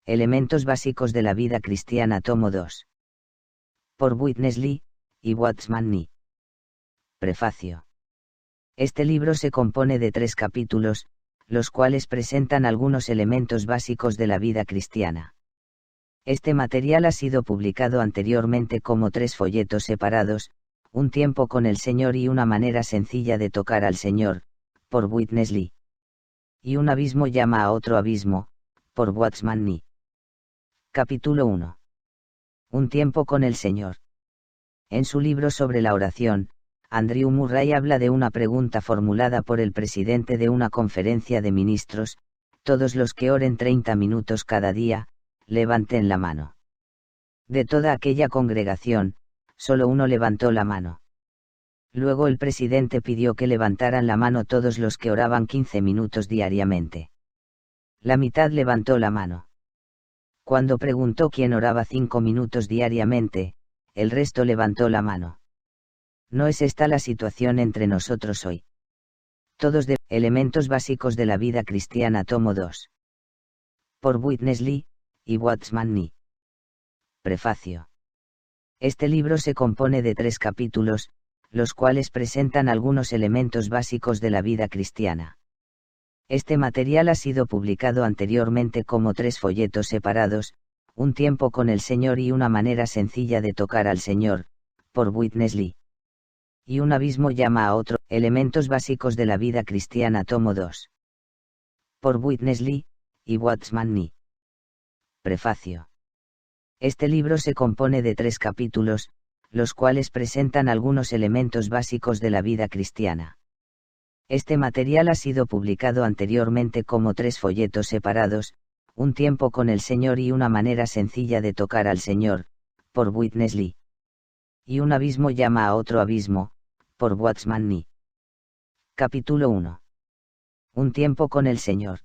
Elementos básicos de la vida cristiana, tomo 2. Por Witness Lee y Watchman Nee. Prefacio. Este libro se compone de 3 capítulos, los cuales presentan algunos elementos básicos de la vida cristiana. Este material ha sido publicado anteriormente como 3 folletos separados, Un tiempo con el Señor y una manera sencilla de tocar al Señor, por Witness Lee. Y Un abismo llama a otro abismo, por Watchman Nee. Capítulo 1. Un tiempo con el Señor. En su libro sobre la oración, Andrew Murray habla de una pregunta formulada por el presidente de una conferencia de ministros: todos los que oren 30 minutos cada día, levanten la mano. De toda aquella congregación, solo uno levantó la mano. Luego el presidente pidió que levantaran la mano todos los que oraban 15 minutos diariamente. La mitad levantó la mano. Cuando preguntó quién oraba 5 minutos diariamente, el resto levantó la mano. No es esta la situación entre nosotros hoy. Todos de Elementos básicos de la vida cristiana, tomo 2. Por Witness Lee y Watchman Nee. Prefacio. Este libro se compone de 3 capítulos, los cuales presentan algunos elementos básicos de la vida cristiana. Este material ha sido publicado anteriormente como 3 folletos separados, Un tiempo con el Señor y una manera sencilla de tocar al Señor, por Witness Lee. Y Un abismo llama a otro, Elementos básicos de la vida cristiana, tomo 2. Por Witness Lee y Watchman Nee. Prefacio. Este libro se compone de 3 capítulos, los cuales presentan algunos elementos básicos de la vida cristiana. Este material ha sido publicado anteriormente como 3 folletos separados, Un tiempo con el Señor y una manera sencilla de tocar al Señor, por Witness Lee. Y Un abismo llama a otro abismo, por Watchman Nee. Capítulo 1. Un tiempo con el Señor.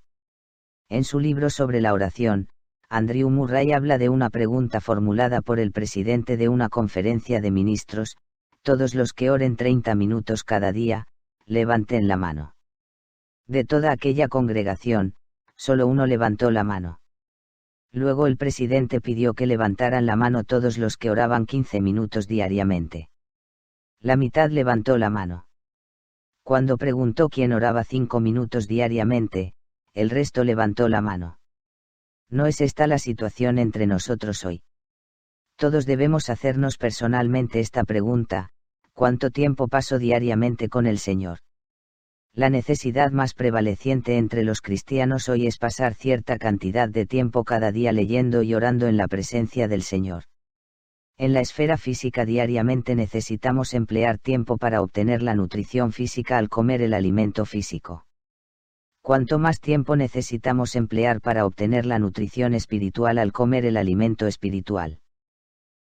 En su libro sobre la oración, Andrew Murray habla de una pregunta formulada por el presidente de una conferencia de ministros: todos los que oren 30 minutos cada día, levanten la mano. De toda aquella congregación, solo uno levantó la mano. Luego el presidente pidió que levantaran la mano todos los que oraban 15 minutos diariamente. La mitad levantó la mano. Cuando preguntó quién oraba 5 minutos diariamente, el resto levantó la mano. No es esta la situación entre nosotros hoy. Todos debemos hacernos personalmente esta pregunta: ¿cuánto tiempo paso diariamente con el Señor? La necesidad más prevaleciente entre los cristianos hoy es pasar cierta cantidad de tiempo cada día leyendo y orando en la presencia del Señor. En la esfera física diariamente necesitamos emplear tiempo para obtener la nutrición física al comer el alimento físico. Cuanto más tiempo necesitamos emplear para obtener la nutrición espiritual al comer el alimento espiritual.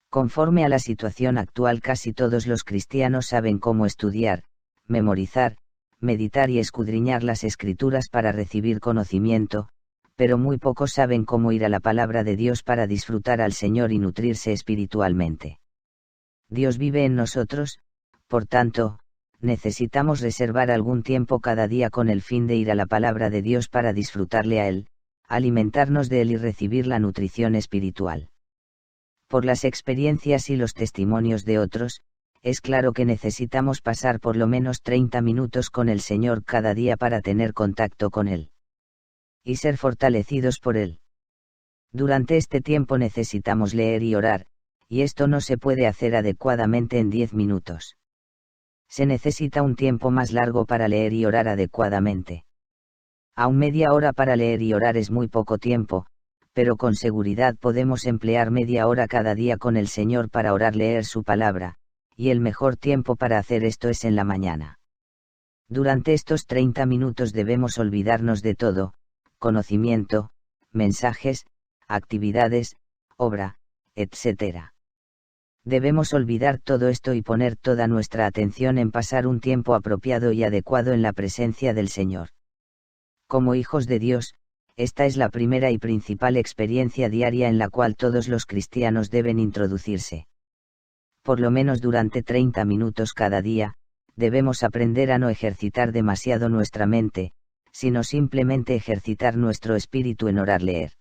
Conforme a la situación actual, casi todos los cristianos saben cómo estudiar, memorizar, meditar y escudriñar las Escrituras para recibir conocimiento, pero muy pocos saben cómo ir a la palabra de Dios para disfrutar al Señor y nutrirse espiritualmente. Dios vive en nosotros, por tanto, necesitamos reservar algún tiempo cada día con el fin de ir a la palabra de Dios para disfrutarle a Él, alimentarnos de Él y recibir la nutrición espiritual. Por las experiencias y los testimonios de otros, es claro que necesitamos pasar por lo menos 30 minutos con el Señor cada día para tener contacto con Él y ser fortalecidos por Él. Durante este tiempo necesitamos leer y orar, y esto no se puede hacer adecuadamente en 10 minutos. Se necesita un tiempo más largo para leer y orar adecuadamente. Aún media hora para leer y orar es muy poco tiempo, pero con seguridad podemos emplear media hora cada día con el Señor para orar, leer su palabra, y el mejor tiempo para hacer esto es en la mañana. Durante estos 30 minutos debemos olvidarnos de todo: conocimiento, mensajes, actividades, obra, etc. Debemos olvidar todo esto y poner toda nuestra atención en pasar un tiempo apropiado y adecuado en la presencia del Señor. Como hijos de Dios, esta es la primera y principal experiencia diaria en la cual todos los cristianos deben introducirse. Por lo menos durante 30 minutos cada día, debemos aprender a no ejercitar demasiado nuestra mente, sino simplemente ejercitar nuestro espíritu en orar, leer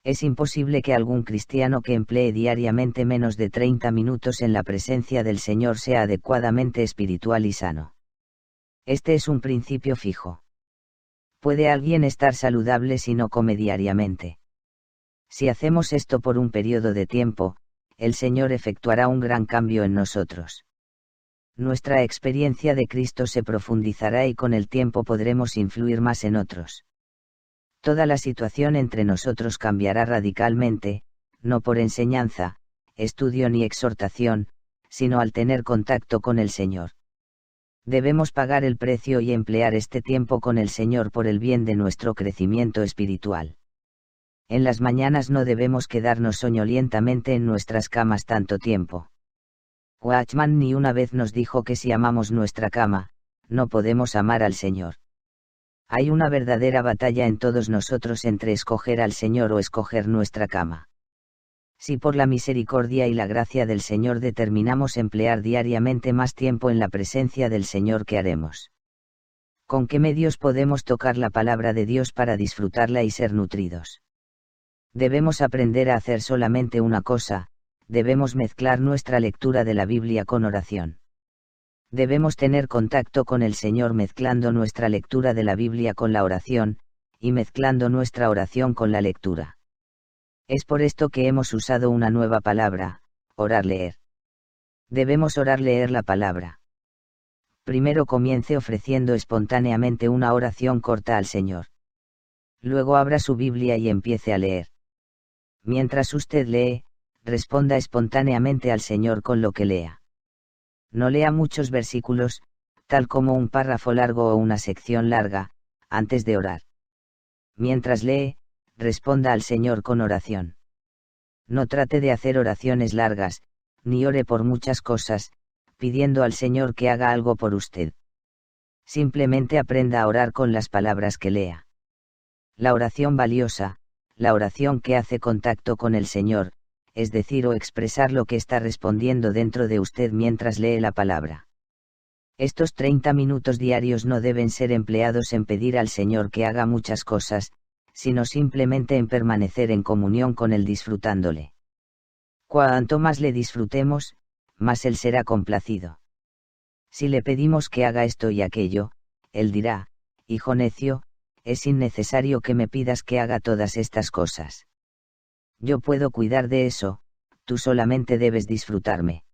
Es imposible que algún cristiano que emplee diariamente menos de 30 minutos en la presencia del Señor sea adecuadamente espiritual y sano. Este es un principio fijo. ¿Puede alguien estar saludable si no come diariamente? Si hacemos esto por un periodo de tiempo, el Señor efectuará un gran cambio en nosotros. Nuestra experiencia de Cristo se profundizará y con el tiempo podremos influir más en otros. Toda la situación entre nosotros cambiará radicalmente, no por enseñanza, estudio ni exhortación, sino al tener contacto con el Señor. Debemos pagar el precio y emplear este tiempo con el Señor por el bien de nuestro crecimiento espiritual. En las mañanas no debemos quedarnos soñolientamente en nuestras camas tanto tiempo. Watchman ni una vez nos dijo que si amamos nuestra cama, no podemos amar al Señor. Hay una verdadera batalla en todos nosotros entre escoger al Señor o escoger nuestra cama. Si por la misericordia y la gracia del Señor determinamos emplear diariamente más tiempo en la presencia del Señor, ¿qué haremos? ¿Con qué medios podemos tocar la palabra de Dios para disfrutarla y ser nutridos? Debemos aprender a hacer solamente una cosa: debemos mezclar nuestra lectura de la Biblia con oración. Debemos tener contacto con el Señor mezclando nuestra lectura de la Biblia con la oración, y mezclando nuestra oración con la lectura. Es por esto que hemos usado una nueva palabra: orar-leer. Debemos orar-leer la palabra. Primero comience ofreciendo espontáneamente una oración corta al Señor. Luego abra su Biblia y empiece a leer. Mientras usted lee, responda espontáneamente al Señor con lo que lea. No lea muchos versículos, tal como un párrafo largo o una sección larga, antes de orar. Mientras lee, responda al Señor con oración. No trate de hacer oraciones largas, ni ore por muchas cosas, pidiendo al Señor que haga algo por usted. Simplemente aprenda a orar con las palabras que lea. La oración valiosa, la oración que hace contacto con el Señor, es decir, o expresar lo que está respondiendo dentro de usted mientras lee la palabra. Estos 30 minutos diarios no deben ser empleados en pedir al Señor que haga muchas cosas, sino simplemente en permanecer en comunión con Él disfrutándole. Cuanto más le disfrutemos, más Él será complacido. Si le pedimos que haga esto y aquello, Él dirá: hijo necio, es innecesario que me pidas que haga todas estas cosas. Yo puedo cuidar de eso, tú solamente debes disfrutarme.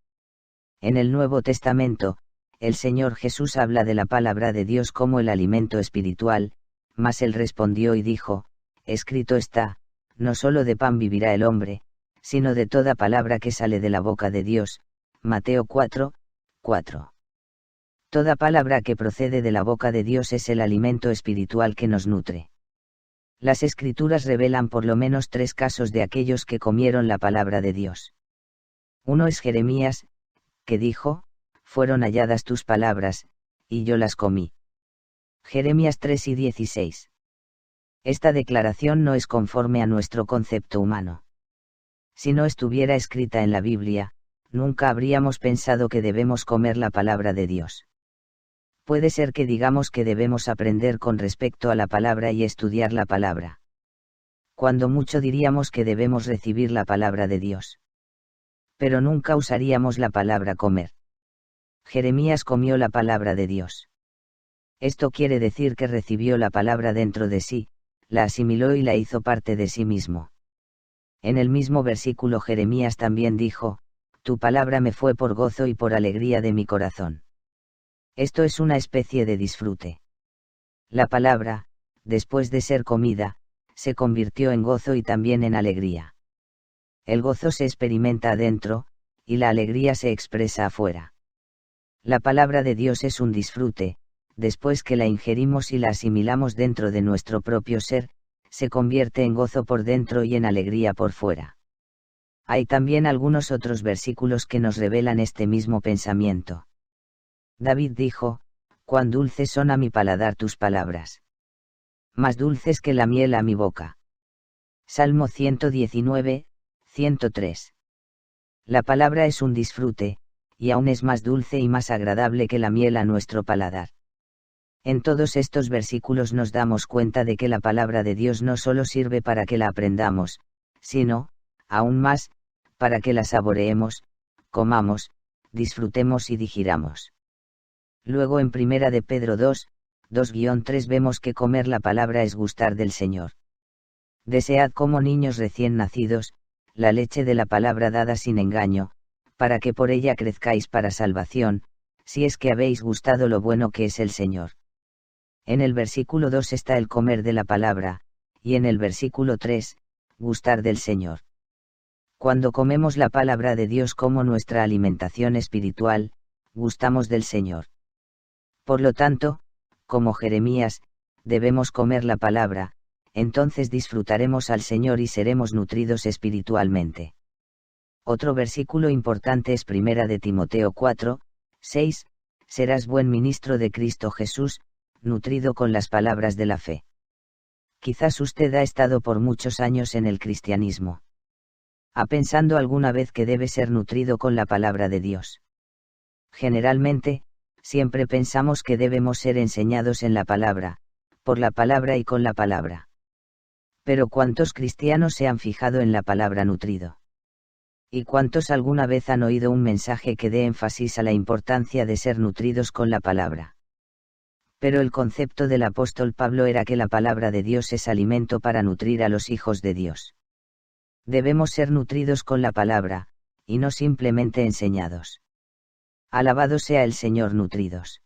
En el Nuevo Testamento, el Señor Jesús habla de la palabra de Dios como el alimento espiritual, mas Él respondió y dijo: escrito está, no solo de pan vivirá el hombre, sino de toda palabra que sale de la boca de Dios. Mateo 4:4. Toda palabra que procede de la boca de Dios es el alimento espiritual que nos nutre. Las Escrituras revelan por lo menos 3 casos de aquellos que comieron la palabra de Dios. Uno es Jeremías, que dijo: fueron halladas tus palabras, y yo las comí. Jeremías 3:16. Esta declaración no es conforme a nuestro concepto humano. Si no estuviera escrita en la Biblia, nunca habríamos pensado que debemos comer la palabra de Dios. Puede ser que digamos que debemos aprender con respecto a la palabra y estudiar la palabra. Cuando mucho diríamos que debemos recibir la palabra de Dios. Pero nunca usaríamos la palabra comer. Jeremías comió la palabra de Dios. Esto quiere decir que recibió la palabra dentro de sí, la asimiló y la hizo parte de sí mismo. En el mismo versículo Jeremías también dijo: tu palabra me fue por gozo y por alegría de mi corazón. Esto es una especie de disfrute. La palabra, después de ser comida, se convirtió en gozo y también en alegría. El gozo se experimenta adentro, y la alegría se expresa afuera. La palabra de Dios es un disfrute, después que la ingerimos y la asimilamos dentro de nuestro propio ser, se convierte en gozo por dentro y en alegría por fuera. Hay también algunos otros versículos que nos revelan este mismo pensamiento. David dijo: cuán dulces son a mi paladar tus palabras. Más dulces que la miel a mi boca. Salmo 119, 103. La palabra es un disfrute, y aún es más dulce y más agradable que la miel a nuestro paladar. En todos estos versículos nos damos cuenta de que la palabra de Dios no solo sirve para que la aprendamos, sino, aún más, para que la saboreemos, comamos, disfrutemos y digiramos. Luego en Primera de Pedro 2:3 vemos que comer la palabra es gustar del Señor. Desead como niños recién nacidos, la leche de la palabra dada sin engaño, para que por ella crezcáis para salvación, si es que habéis gustado lo bueno que es el Señor. En el versículo 2 está el comer de la palabra, y en el versículo 3, gustar del Señor. Cuando comemos la palabra de Dios como nuestra alimentación espiritual, gustamos del Señor. Por lo tanto, como Jeremías, debemos comer la palabra, entonces disfrutaremos al Señor y seremos nutridos espiritualmente. Otro versículo importante es Primera de Timoteo 4:6, serás buen ministro de Cristo Jesús, nutrido con las palabras de la fe. Quizás usted ha estado por muchos años en el cristianismo. ¿Ha pensado alguna vez que debe ser nutrido con la palabra de Dios? Generalmente, siempre pensamos que debemos ser enseñados en la palabra, por la palabra y con la palabra. Pero ¿cuántos cristianos se han fijado en la palabra nutrido? ¿Y cuántos alguna vez han oído un mensaje que dé énfasis a la importancia de ser nutridos con la palabra? Pero el concepto del apóstol Pablo era que la palabra de Dios es alimento para nutrir a los hijos de Dios. Debemos ser nutridos con la palabra, y no simplemente enseñados. Alabado sea el Señor nutridos.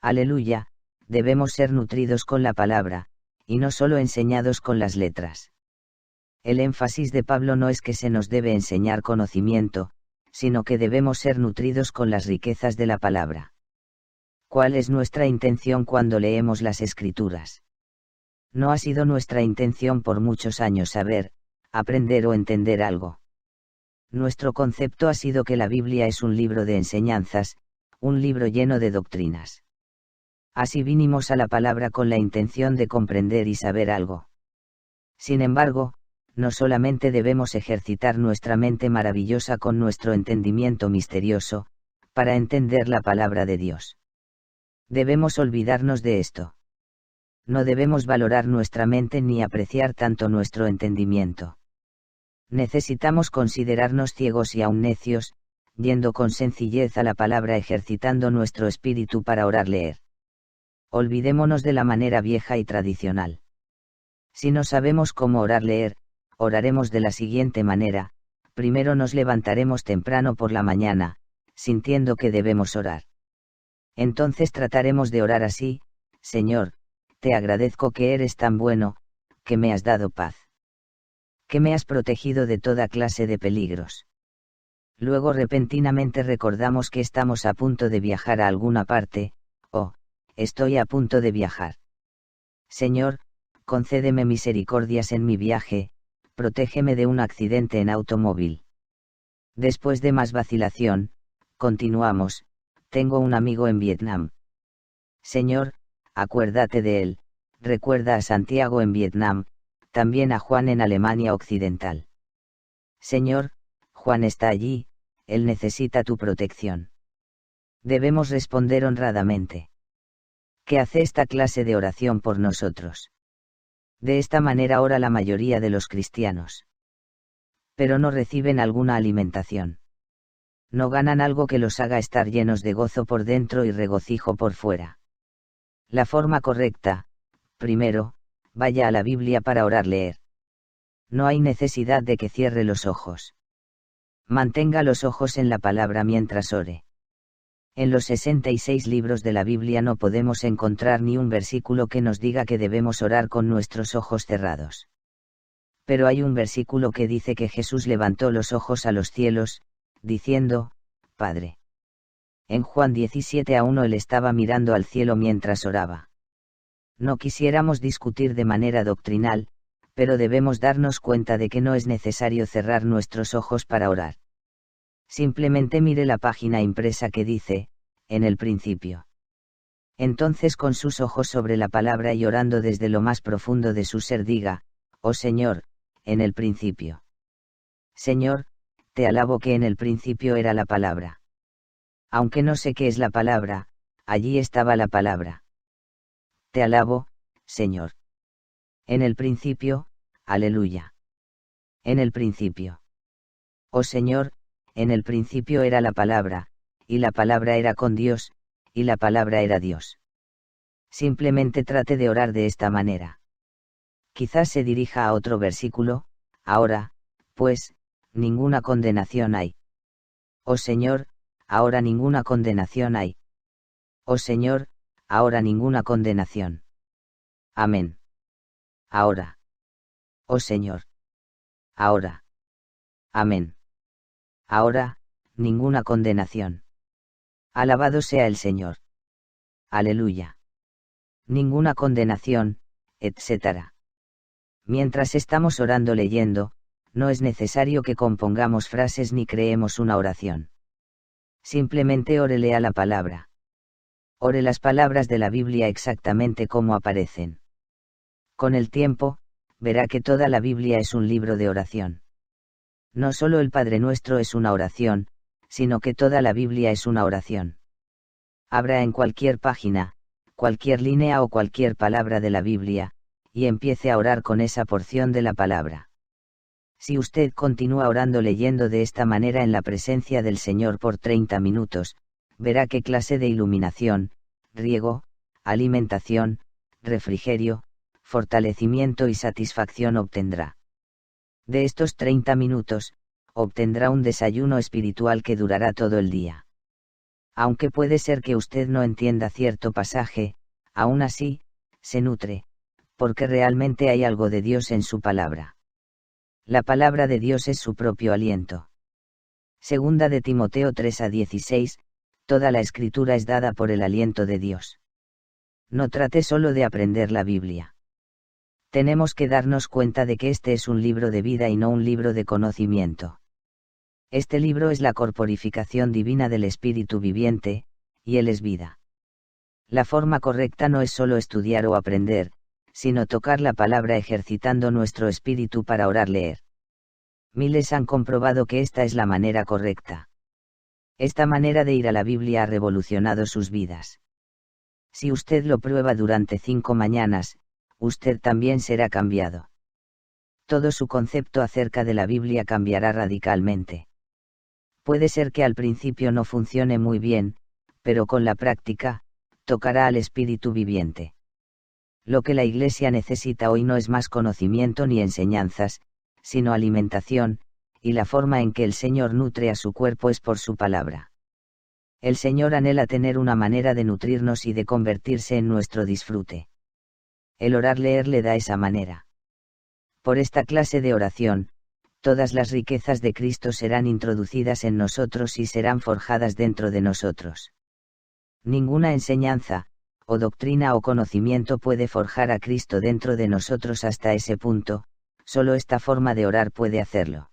Aleluya, debemos ser nutridos con la palabra, y no solo enseñados con las letras. El énfasis de Pablo no es que se nos debe enseñar conocimiento, sino que debemos ser nutridos con las riquezas de la palabra. ¿Cuál es nuestra intención cuando leemos las Escrituras? No ha sido nuestra intención por muchos años saber, aprender o entender algo. Nuestro concepto ha sido que la Biblia es un libro de enseñanzas, un libro lleno de doctrinas. Así vinimos a la palabra con la intención de comprender y saber algo. Sin embargo, no solamente debemos ejercitar nuestra mente maravillosa con nuestro entendimiento misterioso, para entender la palabra de Dios. Debemos olvidarnos de esto. No debemos valorar nuestra mente ni apreciar tanto nuestro entendimiento. Necesitamos considerarnos ciegos y aun necios, yendo con sencillez a la palabra ejercitando nuestro espíritu para orar leer. Olvidémonos de la manera vieja y tradicional. Si no sabemos cómo orar leer, oraremos de la siguiente manera: primero nos levantaremos temprano por la mañana, sintiendo que debemos orar. Entonces trataremos de orar así: Señor, te agradezco que eres tan bueno, que me has dado paz, que me has protegido de toda clase de peligros. Luego repentinamente recordamos que estamos a punto de viajar a alguna parte, estoy a punto de viajar. Señor, concédeme misericordias en mi viaje, protégeme de un accidente en automóvil. Después de más vacilación, continuamos: tengo un amigo en Vietnam. Señor, acuérdate de él, recuerda a Santiago en Vietnam, también a Juan en Alemania Occidental. Señor, Juan está allí, él necesita tu protección. Debemos responder honradamente. ¿Qué hace esta clase de oración por nosotros? De esta manera ora la mayoría de los cristianos. Pero no reciben alguna alimentación. No ganan algo que los haga estar llenos de gozo por dentro y regocijo por fuera. La forma correcta: primero, vaya a la Biblia para orar leer. No hay necesidad de que cierre los ojos. Mantenga los ojos en la palabra mientras ore. En los 66 libros de la Biblia no podemos encontrar ni un versículo que nos diga que debemos orar con nuestros ojos cerrados. Pero hay un versículo que dice que Jesús levantó los ojos a los cielos, diciendo: Padre. En Juan 17:1 él estaba mirando al cielo mientras oraba. No quisiéramos discutir de manera doctrinal, pero debemos darnos cuenta de que no es necesario cerrar nuestros ojos para orar. Simplemente mire la página impresa que dice: en el principio. Entonces con sus ojos sobre la palabra y orando desde lo más profundo de su ser diga: oh Señor, en el principio. Señor, te alabo que en el principio era la palabra. Aunque no sé qué es la palabra, allí estaba la palabra. Te alabo, Señor. En el principio, aleluya. En el principio. Oh Señor, en el principio era la palabra, y la palabra era con Dios, y la palabra era Dios. Simplemente trate de orar de esta manera. Quizás se dirija a otro versículo: ahora, pues, ninguna condenación hay. Oh Señor, ahora ninguna condenación hay. Oh Señor, ahora ninguna condenación. Amén. Ahora. Oh Señor. Ahora. Amén. Ahora, ninguna condenación. Alabado sea el Señor. Aleluya. Ninguna condenación, etc. Mientras estamos orando leyendo, no es necesario que compongamos frases ni creemos una oración. Simplemente órele a la palabra. Ore las palabras de la Biblia exactamente como aparecen. Con el tiempo, verá que toda la Biblia es un libro de oración. No solo el Padre Nuestro es una oración, sino que toda la Biblia es una oración. Abra en cualquier página, cualquier línea o cualquier palabra de la Biblia, y empiece a orar con esa porción de la palabra. Si usted continúa orando leyendo de esta manera en la presencia del Señor por 30 minutos, verá qué clase de iluminación, riego, alimentación, refrigerio, fortalecimiento y satisfacción obtendrá. De estos 30 minutos, obtendrá un desayuno espiritual que durará todo el día. Aunque puede ser que usted no entienda cierto pasaje, aún así, se nutre, porque realmente hay algo de Dios en su palabra. La palabra de Dios es su propio aliento. Segunda de Timoteo 3:16, toda la escritura es dada por el aliento de Dios. No trate solo de aprender la Biblia. Tenemos que darnos cuenta de que este es un libro de vida y no un libro de conocimiento. Este libro es la corporificación divina del Espíritu viviente, y Él es vida. La forma correcta no es solo estudiar o aprender, sino tocar la palabra ejercitando nuestro espíritu para orar leer. Miles han comprobado que esta es la manera correcta. Esta manera de ir a la Biblia ha revolucionado sus vidas. Si usted lo prueba durante 5 mañanas, usted también será cambiado. Todo su concepto acerca de la Biblia cambiará radicalmente. Puede ser que al principio no funcione muy bien, pero con la práctica, tocará al Espíritu viviente. Lo que la Iglesia necesita hoy no es más conocimiento ni enseñanzas, sino alimentación, y la forma en que el Señor nutre a su cuerpo es por su palabra. El Señor anhela tener una manera de nutrirnos y de convertirse en nuestro disfrute. El orar-leer le da esa manera. Por esta clase de oración, todas las riquezas de Cristo serán introducidas en nosotros y serán forjadas dentro de nosotros. Ninguna enseñanza, o doctrina o conocimiento puede forjar a Cristo dentro de nosotros hasta ese punto, solo esta forma de orar puede hacerlo.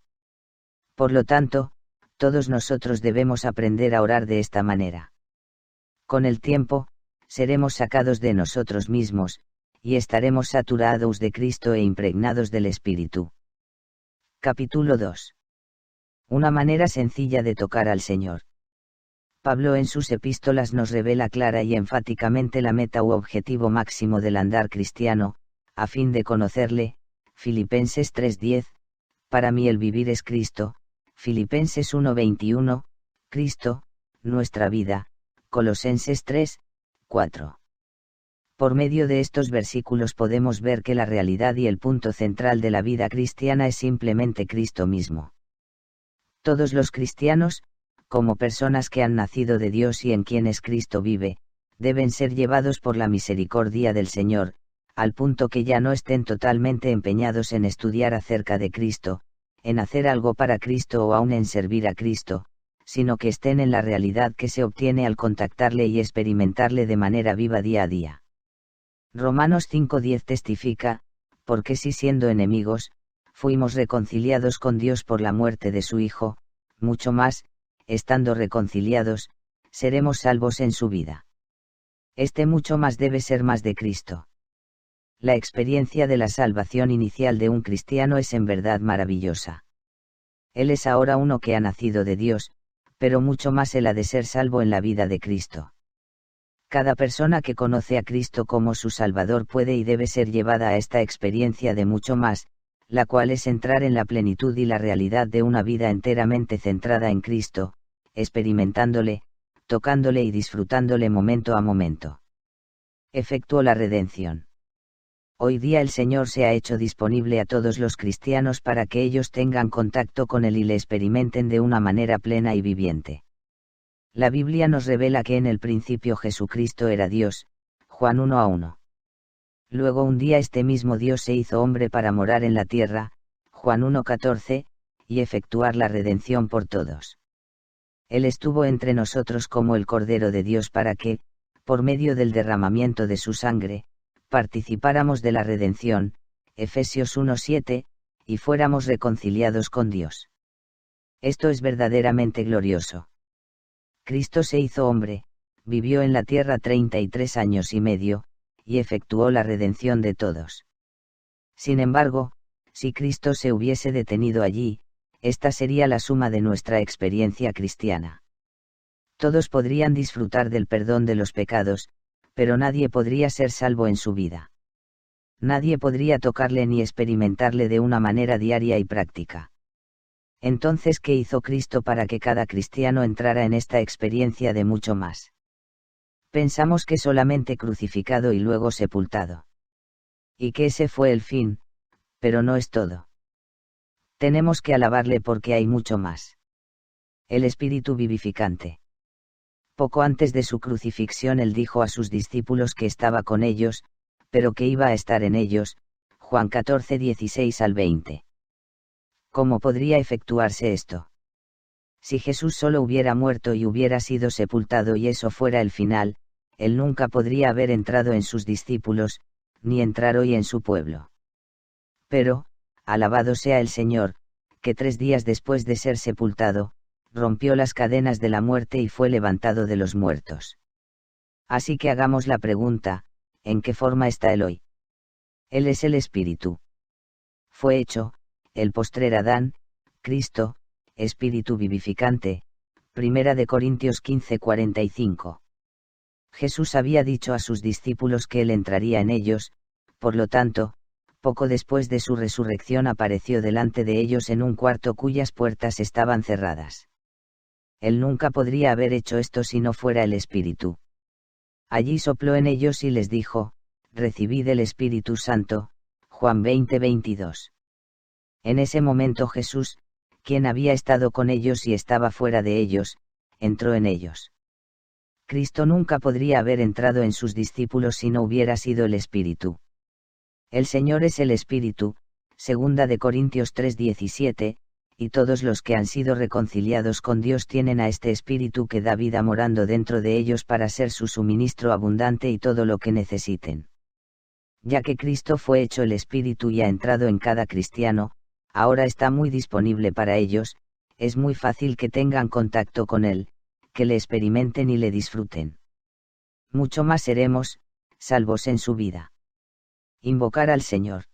Por lo tanto, todos nosotros debemos aprender a orar de esta manera. Con el tiempo, seremos sacados de nosotros mismos, y estaremos saturados de Cristo e impregnados del Espíritu. Capítulo 2. Una manera sencilla de tocar al Señor. Pablo en sus epístolas nos revela clara y enfáticamente la meta u objetivo máximo del andar cristiano, a fin de conocerle. Filipenses 3:10, para mí el vivir es Cristo. Filipenses 1:21, Cristo, nuestra vida. Colosenses 3:4. Por medio de estos versículos podemos ver que la realidad y el punto central de la vida cristiana es simplemente Cristo mismo. Todos los cristianos, como personas que han nacido de Dios y en quienes Cristo vive, deben ser llevados por la misericordia del Señor, al punto que ya no estén totalmente empeñados en estudiar acerca de Cristo, en hacer algo para Cristo o aún en servir a Cristo, sino que estén en la realidad que se obtiene al contactarle y experimentarle de manera viva día a día. Romanos 5:10 testifica, porque si siendo enemigos, fuimos reconciliados con Dios por la muerte de su Hijo, mucho más, estando reconciliados, seremos salvos en su vida. Este mucho más debe ser más de Cristo. La experiencia de la salvación inicial de un cristiano es en verdad maravillosa. Él es ahora uno que ha nacido de Dios, pero mucho más él ha de ser salvo en la vida de Cristo. Cada persona que conoce a Cristo como su Salvador puede y debe ser llevada a esta experiencia de mucho más, la cual es entrar en la plenitud y la realidad de una vida enteramente centrada en Cristo, experimentándole, tocándole y disfrutándole momento a momento. Efectuó la redención. Hoy día el Señor se ha hecho disponible a todos los cristianos para que ellos tengan contacto con Él y le experimenten de una manera plena y viviente. La Biblia nos revela que en el principio Jesucristo era Dios, Juan 1:1. Luego un día este mismo Dios se hizo hombre para morar en la tierra, Juan 1:14, y efectuar la redención por todos. Él estuvo entre nosotros como el Cordero de Dios para que, por medio del derramamiento de su sangre, participáramos de la redención, Efesios 1:7, y fuéramos reconciliados con Dios. Esto es verdaderamente glorioso. Cristo se hizo hombre, vivió en la tierra 33 años y medio, y efectuó la redención de todos. Sin embargo, si Cristo se hubiese detenido allí, esta sería la suma de nuestra experiencia cristiana. Todos podrían disfrutar del perdón de los pecados, pero nadie podría ser salvo en su vida. Nadie podría tocarle ni experimentarle de una manera diaria y práctica. Entonces, ¿qué hizo Cristo para que cada cristiano entrara en esta experiencia de mucho más? Pensamos que solamente crucificado y luego sepultado. Y que ese fue el fin, pero no es todo. Tenemos que alabarle porque hay mucho más. El Espíritu vivificante. Poco antes de su crucifixión Él dijo a sus discípulos que estaba con ellos, pero que iba a estar en ellos, Juan 14:16-20. ¿Cómo podría efectuarse esto? Si Jesús solo hubiera muerto y hubiera sido sepultado y eso fuera el final, Él nunca podría haber entrado en sus discípulos, ni entrar hoy en su pueblo. Pero, alabado sea el Señor, que 3 días después de ser sepultado, rompió las cadenas de la muerte y fue levantado de los muertos. Así que hagamos la pregunta, ¿en qué forma está Él hoy? Él es el Espíritu. Fue hecho, el postrer Adán, Cristo, Espíritu vivificante, 1 Corintios 15:45. Jesús había dicho a sus discípulos que Él entraría en ellos, por lo tanto, poco después de su resurrección apareció delante de ellos en un cuarto cuyas puertas estaban cerradas. Él nunca podría haber hecho esto si no fuera el Espíritu. Allí sopló en ellos y les dijo, recibid el Espíritu Santo, Juan 20:22. En ese momento Jesús, quien había estado con ellos y estaba fuera de ellos, entró en ellos. Cristo nunca podría haber entrado en sus discípulos si no hubiera sido el Espíritu. El Señor es el Espíritu, 2 Corintios 3:17, y todos los que han sido reconciliados con Dios tienen a este Espíritu que da vida morando dentro de ellos para ser su suministro abundante y todo lo que necesiten. Ya que Cristo fue hecho el Espíritu y ha entrado en cada cristiano, ahora está muy disponible para ellos, es muy fácil que tengan contacto con Él, que le experimenten y le disfruten. Mucho más seremos, salvos en su vida. Invocar al Señor.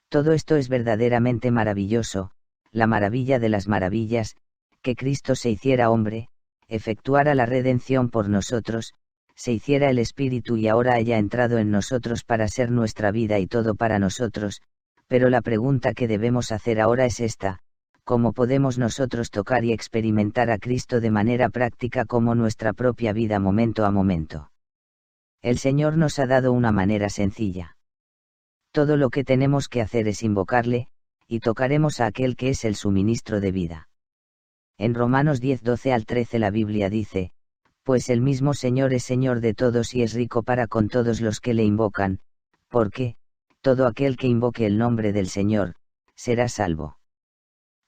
Todo esto es verdaderamente maravilloso, la maravilla de las maravillas, que Cristo se hiciera hombre, efectuara la redención por nosotros, se hiciera el Espíritu y ahora haya entrado en nosotros para ser nuestra vida y todo para nosotros, pero la pregunta que debemos hacer ahora es esta: ¿cómo podemos nosotros tocar y experimentar a Cristo de manera práctica como nuestra propia vida momento a momento? El Señor nos ha dado una manera sencilla. Todo lo que tenemos que hacer es invocarle, y tocaremos a aquel que es el suministro de vida. En Romanos 10:12-13 la Biblia dice, pues el mismo Señor es Señor de todos y es rico para con todos los que le invocan, porque, todo aquel que invoque el nombre del Señor, será salvo.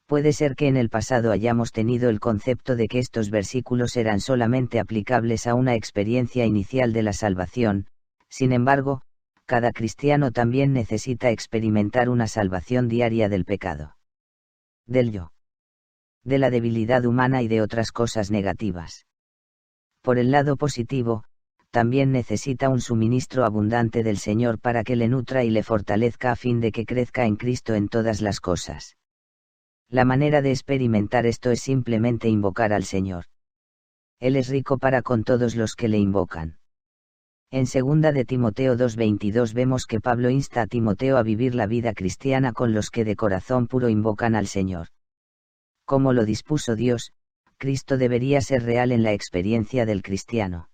Puede ser que en el pasado hayamos tenido el concepto de que estos versículos eran solamente aplicables a una experiencia inicial de la salvación, sin embargo, cada cristiano también necesita experimentar una salvación diaria del pecado, del yo, de la debilidad humana y de otras cosas negativas. Por el lado positivo, también necesita un suministro abundante del Señor para que le nutra y le fortalezca a fin de que crezca en Cristo en todas las cosas. La manera de experimentar esto es simplemente invocar al Señor. Él es rico para con todos los que le invocan. En 2 de Timoteo 2:22 vemos que Pablo insta a Timoteo a vivir la vida cristiana con los que de corazón puro invocan al Señor. Como lo dispuso Dios, Cristo debería ser real en la experiencia del cristiano.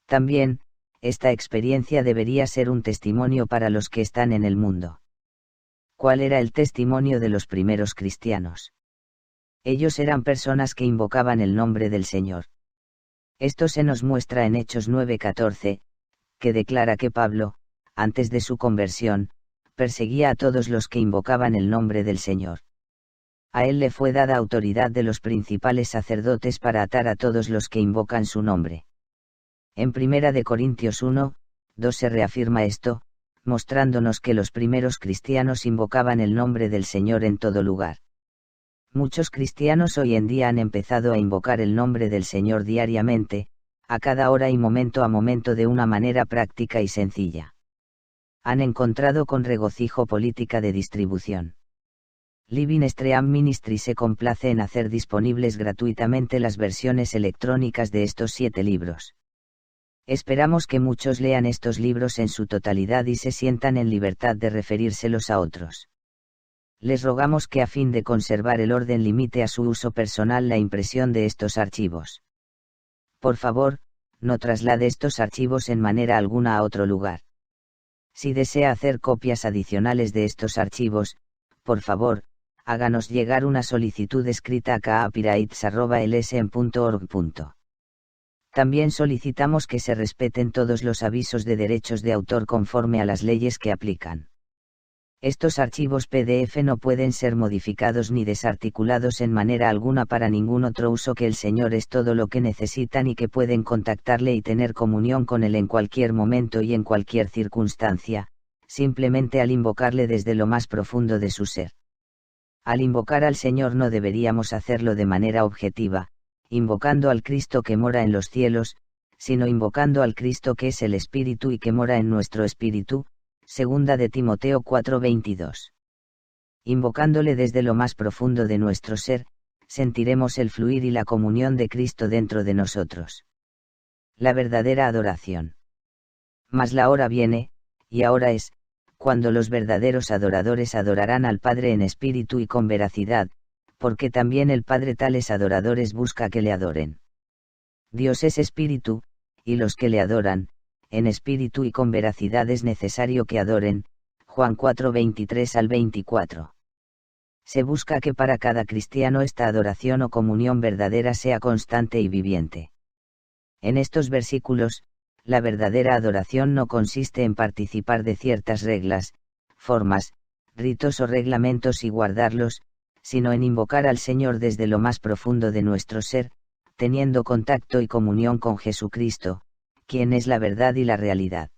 También, esta experiencia debería ser un testimonio para los que están en el mundo. ¿Cuál era el testimonio de los primeros cristianos? Ellos eran personas que invocaban el nombre del Señor. Esto se nos muestra en Hechos 9:14, que declara que Pablo, antes de su conversión, perseguía a todos los que invocaban el nombre del Señor. A él le fue dada autoridad de los principales sacerdotes para atar a todos los que invocan su nombre. En 1 de Corintios 1:2 se reafirma esto, mostrándonos que los primeros cristianos invocaban el nombre del Señor en todo lugar. Muchos cristianos hoy en día han empezado a invocar el nombre del Señor diariamente, a cada hora y momento a momento de una manera práctica y sencilla. Han encontrado con regocijo política de distribución. Living Stream Ministry se complace en hacer disponibles gratuitamente las versiones electrónicas de estos 7 libros. Esperamos que muchos lean estos libros en su totalidad y se sientan en libertad de referírselos a otros. Les rogamos que a fin de conservar el orden limite a su uso personal la impresión de estos archivos. Por favor, no traslade estos archivos en manera alguna a otro lugar. Si desea hacer copias adicionales de estos archivos, por favor, háganos llegar una solicitud escrita a copyrights@lsm.org. También solicitamos que se respeten todos los avisos de derechos de autor conforme a las leyes que aplican. Estos archivos PDF no pueden ser modificados ni desarticulados en manera alguna para ningún otro uso que el Señor es todo lo que necesitan y que pueden contactarle y tener comunión con Él en cualquier momento y en cualquier circunstancia, simplemente al invocarle desde lo más profundo de su ser. Al invocar al Señor no deberíamos hacerlo de manera objetiva, invocando al Cristo que mora en los cielos, sino invocando al Cristo que es el Espíritu y que mora en nuestro espíritu. 2 de Timoteo 4:22. Invocándole desde lo más profundo de nuestro ser, sentiremos el fluir y la comunión de Cristo dentro de nosotros. La verdadera adoración. Mas la hora viene, y ahora es, cuando los verdaderos adoradores adorarán al Padre en espíritu y con veracidad, porque también el Padre tales adoradores busca que le adoren. Dios es espíritu, y los que le adoran, en espíritu y con veracidad es necesario que adoren. Juan 4:23-24. Se busca que para cada cristiano esta adoración o comunión verdadera sea constante y viviente. En estos versículos, la verdadera adoración no consiste en participar de ciertas reglas, formas, ritos o reglamentos y guardarlos, sino en invocar al Señor desde lo más profundo de nuestro ser, teniendo contacto y comunión con Jesucristo, quien es la verdad y la realidad.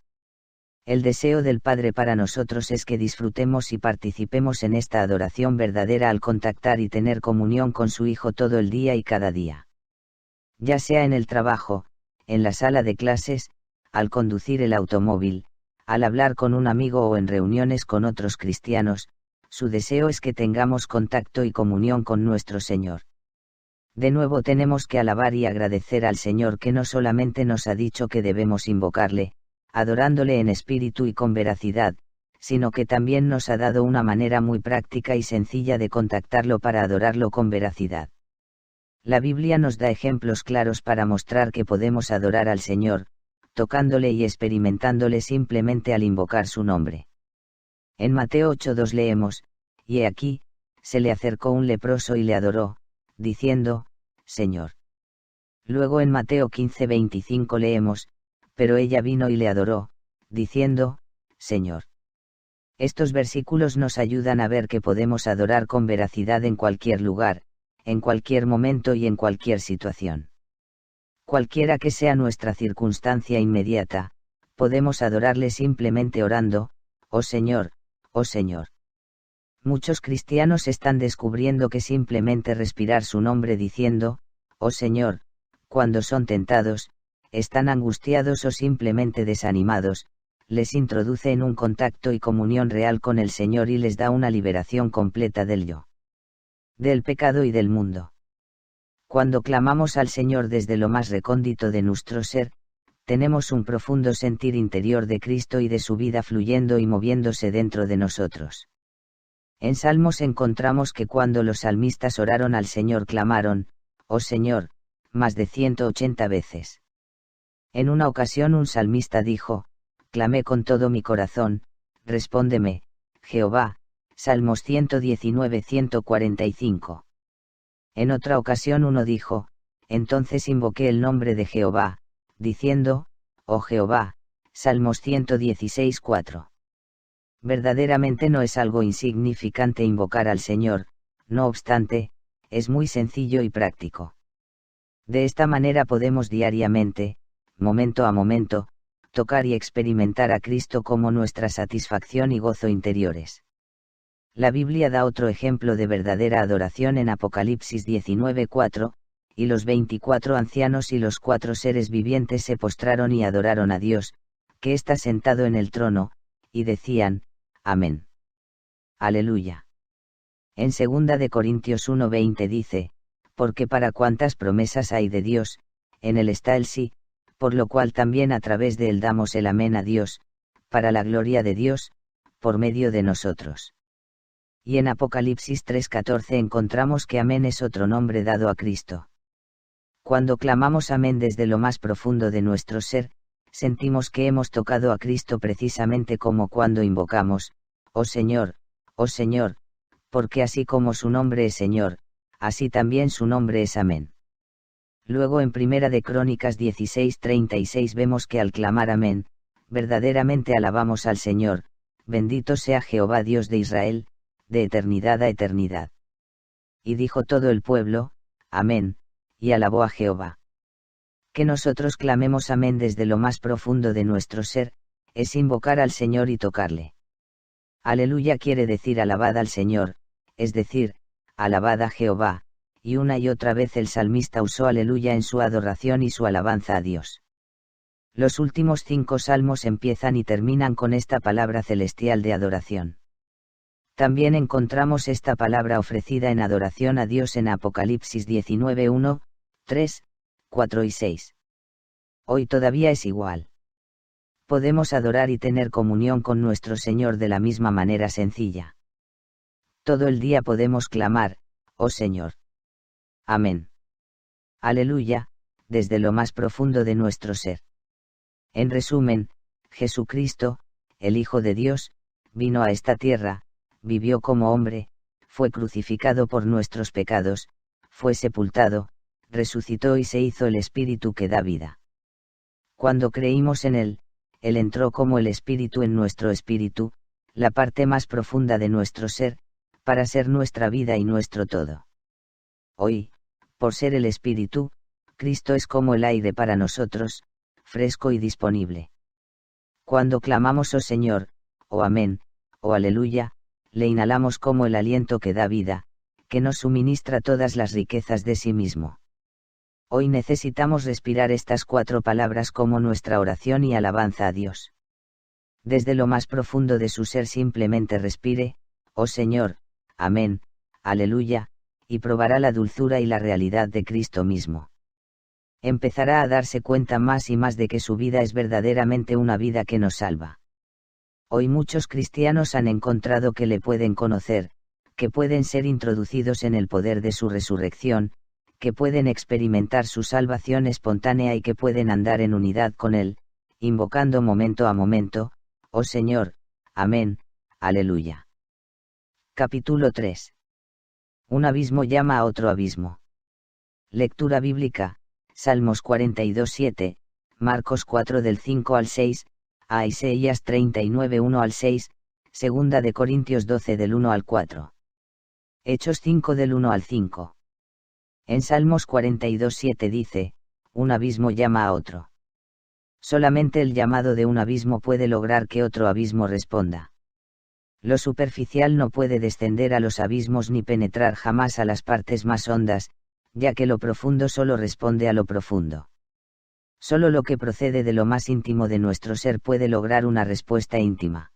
El deseo del Padre para nosotros es que disfrutemos y participemos en esta adoración verdadera al contactar y tener comunión con su Hijo todo el día y cada día. Ya sea en el trabajo, en la sala de clases, al conducir el automóvil, al hablar con un amigo o en reuniones con otros cristianos, su deseo es que tengamos contacto y comunión con nuestro Señor. De nuevo tenemos que alabar y agradecer al Señor que no solamente nos ha dicho que debemos invocarle, adorándole en espíritu y con veracidad, sino que también nos ha dado una manera muy práctica y sencilla de contactarlo para adorarlo con veracidad. La Biblia nos da ejemplos claros para mostrar que podemos adorar al Señor, tocándole y experimentándole simplemente al invocar su nombre. En Mateo 8:2 leemos, y he aquí, se le acercó un leproso y le adoró, diciendo, Señor. Luego en Mateo 15:25 leemos, pero ella vino y le adoró, diciendo, Señor. Estos versículos nos ayudan a ver que podemos adorar con veracidad en cualquier lugar, en cualquier momento y en cualquier situación. Cualquiera que sea nuestra circunstancia inmediata, podemos adorarle simplemente orando, oh Señor, oh Señor. Muchos cristianos están descubriendo que simplemente respirar su nombre diciendo, oh Señor, cuando son tentados, están angustiados o simplemente desanimados, les introduce en un contacto y comunión real con el Señor y les da una liberación completa del yo, del pecado y del mundo. Cuando clamamos al Señor desde lo más recóndito de nuestro ser, tenemos un profundo sentir interior de Cristo y de su vida fluyendo y moviéndose dentro de nosotros. En Salmos encontramos que cuando los salmistas oraron al Señor clamaron, «Oh Señor», más de 180 veces. En una ocasión un salmista dijo, «Clamé con todo mi corazón, respóndeme, Jehová», Salmos 119-145. En otra ocasión uno dijo, «Entonces invoqué el nombre de Jehová, diciendo, oh Jehová», Salmos 116-4. Verdaderamente no es algo insignificante invocar al Señor, no obstante, es muy sencillo y práctico. De esta manera podemos diariamente, momento a momento, tocar y experimentar a Cristo como nuestra satisfacción y gozo interiores. La Biblia da otro ejemplo de verdadera adoración en Apocalipsis 19:4, y los 24 ancianos y los 4 seres vivientes se postraron y adoraron a Dios, que está sentado en el trono, y decían, Amén. Aleluya. En 2 de Corintios 1:20 dice, porque para cuantas promesas hay de Dios, en él está el sí, por lo cual también a través de él damos el amén a Dios, para la gloria de Dios, por medio de nosotros. Y en Apocalipsis 3:14 encontramos que amén es otro nombre dado a Cristo. Cuando clamamos amén desde lo más profundo de nuestro ser, sentimos que hemos tocado a Cristo precisamente como cuando invocamos, oh Señor, porque así como su nombre es Señor, así también su nombre es amén. Luego en Primera de Crónicas 16:36 vemos que al clamar amén, verdaderamente alabamos al Señor, bendito sea Jehová Dios de Israel, de eternidad a eternidad. Y dijo todo el pueblo, amén, y alabó a Jehová. Que nosotros clamemos amén desde lo más profundo de nuestro ser, es invocar al Señor y tocarle. Aleluya quiere decir alabad al Señor, es decir, alabad a Jehová, y una y otra vez el salmista usó aleluya en su adoración y su alabanza a Dios. Los últimos 5 salmos empiezan y terminan con esta palabra celestial de adoración. También encontramos esta palabra ofrecida en adoración a Dios en Apocalipsis 19:1, 3, 4 y 6. Hoy todavía es igual. Podemos adorar y tener comunión con nuestro Señor de la misma manera sencilla. Todo el día podemos clamar, oh Señor. Amén. Aleluya, desde lo más profundo de nuestro ser. En resumen, Jesucristo, el Hijo de Dios, vino a esta tierra, vivió como hombre, fue crucificado por nuestros pecados, fue sepultado, resucitó y se hizo el Espíritu que da vida. Cuando creímos en Él, Él entró como el Espíritu en nuestro espíritu, la parte más profunda de nuestro ser, para ser nuestra vida y nuestro todo. Hoy, por ser el Espíritu, Cristo es como el aire para nosotros, fresco y disponible. Cuando clamamos oh Señor, oh Amén, oh Aleluya, le inhalamos como el aliento que da vida, que nos suministra todas las riquezas de sí mismo. Hoy necesitamos respirar estas 4 palabras como nuestra oración y alabanza a Dios. Desde lo más profundo de su ser simplemente respire, oh Señor, Amén, Aleluya, y probará la dulzura y la realidad de Cristo mismo. Empezará a darse cuenta más y más de que su vida es verdaderamente una vida que nos salva. Hoy muchos cristianos han encontrado que le pueden conocer, que pueden ser introducidos en el poder de su resurrección, que pueden experimentar su salvación espontánea y que pueden andar en unidad con Él, invocando momento a momento, oh Señor, Amén, Aleluya. Capítulo 3. Un abismo llama a otro abismo. Lectura bíblica, Salmos 42:7, Marcos 4 del 5 al 6, a Isaías 39 1 al 6, Segunda de Corintios 12 del 1 al 4. Hechos 5 del 1 al 5. En Salmos 42:7 dice, un abismo llama a otro. Solamente el llamado de un abismo puede lograr que otro abismo responda. Lo superficial no puede descender a los abismos ni penetrar jamás a las partes más hondas, ya que lo profundo solo responde a lo profundo. Solo lo que procede de lo más íntimo de nuestro ser puede lograr una respuesta íntima.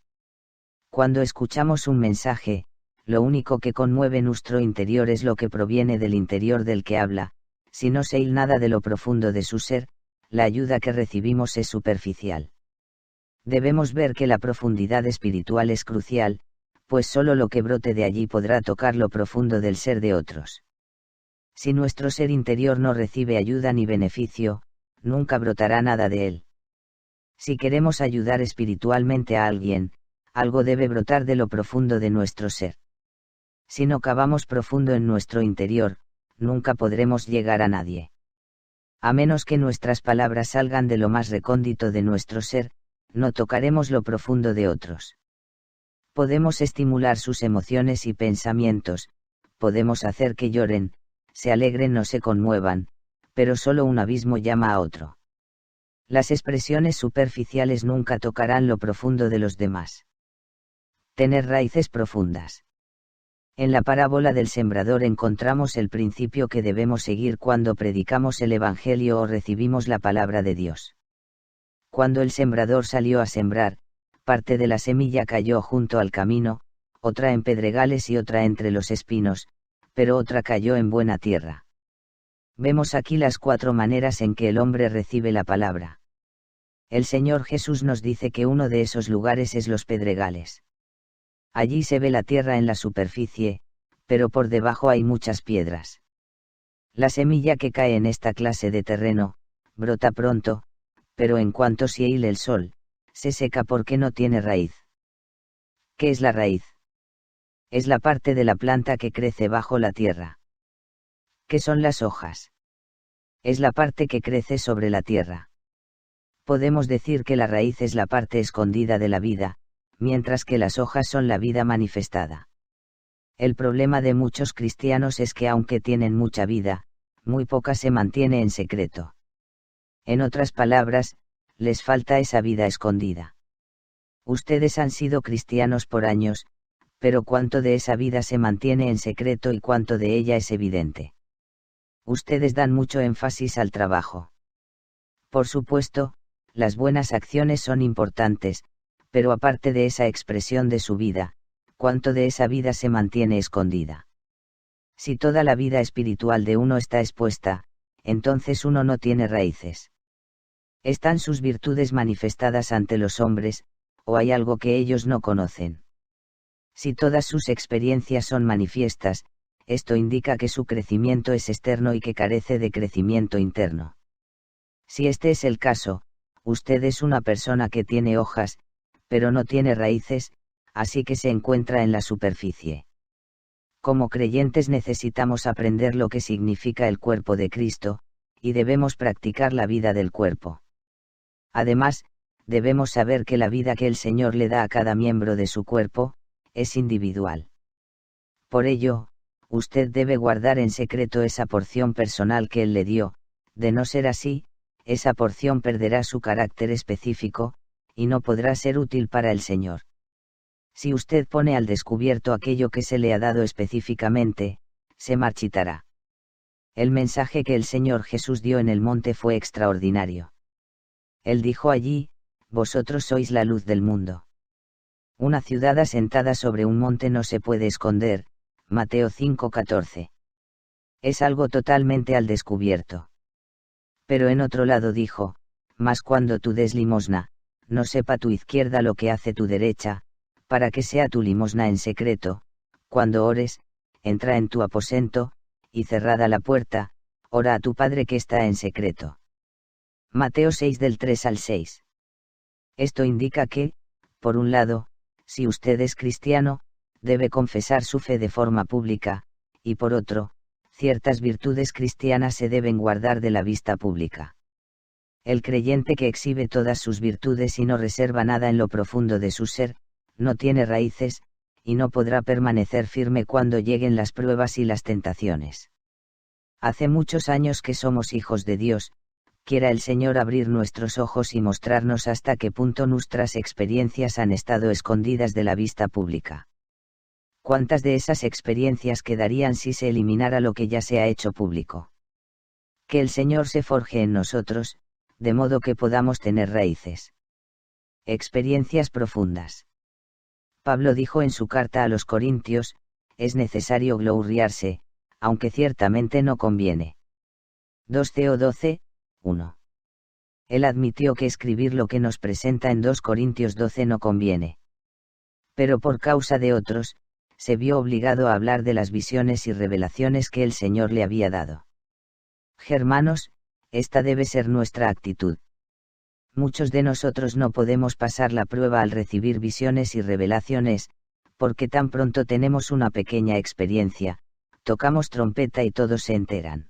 Cuando escuchamos un mensaje, lo único que conmueve nuestro interior es lo que proviene del interior del que habla, si no se hila nada de lo profundo de su ser, la ayuda que recibimos es superficial. Debemos ver que la profundidad espiritual es crucial, pues solo lo que brote de allí podrá tocar lo profundo del ser de otros. Si nuestro ser interior no recibe ayuda ni beneficio, nunca brotará nada de él. Si queremos ayudar espiritualmente a alguien, algo debe brotar de lo profundo de nuestro ser. Si no cavamos profundo en nuestro interior, nunca podremos llegar a nadie. A menos que nuestras palabras salgan de lo más recóndito de nuestro ser, no tocaremos lo profundo de otros. Podemos estimular sus emociones y pensamientos, podemos hacer que lloren, se alegren o se conmuevan, pero solo un abismo llama a otro. Las expresiones superficiales nunca tocarán lo profundo de los demás. Tener raíces profundas. En la parábola del sembrador encontramos el principio que debemos seguir cuando predicamos el Evangelio o recibimos la palabra de Dios. Cuando el sembrador salió a sembrar, parte de la semilla cayó junto al camino, otra en pedregales y otra entre los espinos, pero otra cayó en buena tierra. Vemos aquí las 4 maneras en que el hombre recibe la palabra. El Señor Jesús nos dice que uno de esos lugares es los pedregales. Allí se ve la tierra en la superficie, pero por debajo hay muchas piedras. La semilla que cae en esta clase de terreno, brota pronto, pero en cuanto se hile el sol, se seca porque no tiene raíz. ¿Qué es la raíz? Es la parte de la planta que crece bajo la tierra. ¿Qué son las hojas? Es la parte que crece sobre la tierra. Podemos decir que la raíz es la parte escondida de la vida, mientras que las hojas son la vida manifestada. El problema de muchos cristianos es que aunque tienen mucha vida, muy poca se mantiene en secreto. En otras palabras, les falta esa vida escondida. Ustedes han sido cristianos por años, pero ¿cuánto de esa vida se mantiene en secreto y cuánto de ella es evidente? Ustedes dan mucho énfasis al trabajo. Por supuesto, las buenas acciones son importantes, pero aparte de esa expresión de su vida, ¿cuánto de esa vida se mantiene escondida? Si toda la vida espiritual de uno está expuesta, entonces uno no tiene raíces. ¿Están sus virtudes manifestadas ante los hombres, o hay algo que ellos no conocen? Si todas sus experiencias son manifiestas, esto indica que su crecimiento es externo y que carece de crecimiento interno. Si este es el caso, usted es una persona que tiene hojas, pero no tiene raíces, así que se encuentra en la superficie. Como creyentes necesitamos aprender lo que significa el cuerpo de Cristo, y debemos practicar la vida del cuerpo. Además, debemos saber que la vida que el Señor le da a cada miembro de su cuerpo, es individual. Por ello, usted debe guardar en secreto esa porción personal que Él le dio, de no ser así, esa porción perderá su carácter específico, y no podrá ser útil para el Señor. Si usted pone al descubierto aquello que se le ha dado específicamente, se marchitará. El mensaje que el Señor Jesús dio en el monte fue extraordinario. Él dijo allí: vosotros sois la luz del mundo. Una ciudad asentada sobre un monte no se puede esconder, Mateo 5:14. Es algo totalmente al descubierto. Pero en otro lado dijo: mas cuando tú des limosna, no sepa tu izquierda lo que hace tu derecha, para que sea tu limosna en secreto, cuando ores, entra en tu aposento, y cerrada la puerta, ora a tu Padre que está en secreto. Mateo 6 del 3 al 6. Esto indica que, por un lado, si usted es cristiano, debe confesar su fe de forma pública, y por otro, ciertas virtudes cristianas se deben guardar de la vista pública. El creyente que exhibe todas sus virtudes y no reserva nada en lo profundo de su ser, no tiene raíces, y no podrá permanecer firme cuando lleguen las pruebas y las tentaciones. Hace muchos años que somos hijos de Dios, quiera el Señor abrir nuestros ojos y mostrarnos hasta qué punto nuestras experiencias han estado escondidas de la vista pública. ¿Cuántas de esas experiencias quedarían si se eliminara lo que ya se ha hecho público? Que el Señor se forje en nosotros, de modo que podamos tener raíces. Experiencias profundas. Pablo dijo en su carta a los Corintios: es necesario gloriarse, aunque ciertamente no conviene. 2 Teo 12, 1. Él admitió que escribir lo que nos presenta en 2 Corintios 12 no conviene. Pero por causa de otros, se vio obligado a hablar de las visiones y revelaciones que el Señor le había dado. Hermanos, esta debe ser nuestra actitud. Muchos de nosotros no podemos pasar la prueba al recibir visiones y revelaciones, porque tan pronto tenemos una pequeña experiencia, tocamos trompeta y todos se enteran.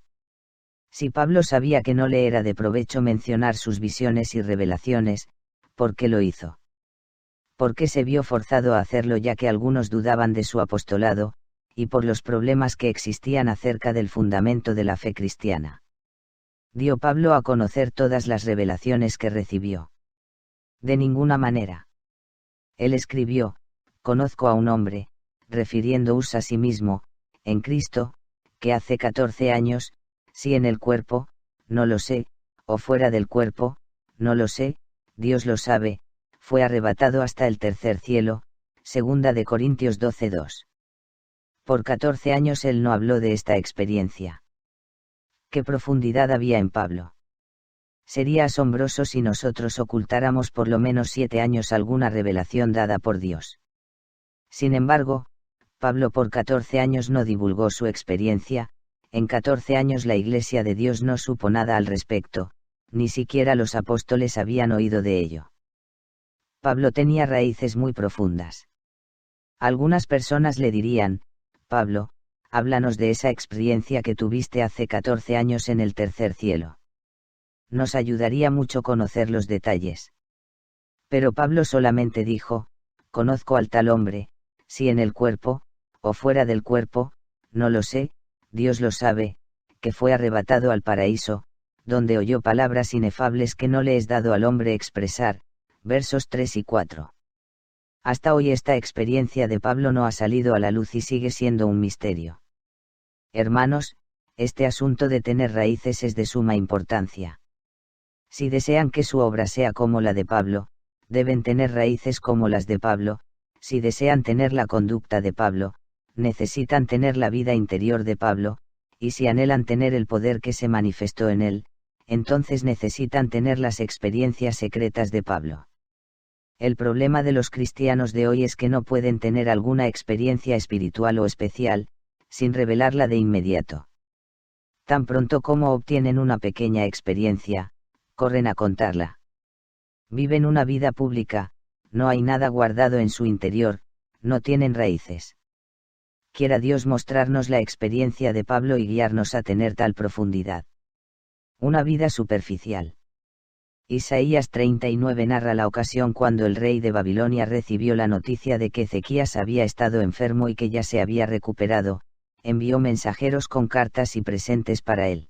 Si Pablo sabía que no le era de provecho mencionar sus visiones y revelaciones, ¿por qué lo hizo? Porque se vio forzado a hacerlo ya que algunos dudaban de su apostolado, y por los problemas que existían acerca del fundamento de la fe cristiana. ¿Dio Pablo a conocer todas las revelaciones que recibió? De ninguna manera. Él escribió: conozco a un hombre, refiriéndose a sí mismo, en Cristo, que hace 14 años, si en el cuerpo, no lo sé, o fuera del cuerpo, no lo sé, Dios lo sabe, fue arrebatado hasta el tercer cielo, 2 Corintios 12:2. Por 14 años él no habló de esta experiencia. ¿Qué profundidad había en Pablo? Sería asombroso si nosotros ocultáramos por lo menos 7 años alguna revelación dada por Dios. Sin embargo, Pablo por 14 años no divulgó su experiencia. En 14 años la Iglesia de Dios no supo nada al respecto, ni siquiera los apóstoles habían oído de ello. Pablo tenía raíces muy profundas. Algunas personas le dirían: Pablo, háblanos de esa experiencia que tuviste hace 14 años en el tercer cielo. Nos ayudaría mucho conocer los detalles. Pero Pablo solamente dijo: conozco al tal hombre, si en el cuerpo, o fuera del cuerpo, no lo sé, Dios lo sabe, que fue arrebatado al paraíso, donde oyó palabras inefables que no le es dado al hombre expresar, versos 3 y 4. Hasta hoy esta experiencia de Pablo no ha salido a la luz y sigue siendo un misterio. Hermanos, este asunto de tener raíces es de suma importancia. Si desean que su obra sea como la de Pablo, deben tener raíces como las de Pablo. Si desean tener la conducta de Pablo, necesitan tener la vida interior de Pablo, y si anhelan tener el poder que se manifestó en él, entonces necesitan tener las experiencias secretas de Pablo. El problema de los cristianos de hoy es que no pueden tener alguna experiencia espiritual o especial, sin revelarla de inmediato. Tan pronto como obtienen una pequeña experiencia, corren a contarla. Viven una vida pública, no hay nada guardado en su interior, no tienen raíces. Quiera Dios mostrarnos la experiencia de Pablo y guiarnos a tener tal profundidad. Una vida superficial. Isaías 39 narra la ocasión cuando el rey de Babilonia recibió la noticia de que Ezequías había estado enfermo y que ya se había recuperado, envió mensajeros con cartas y presentes para él.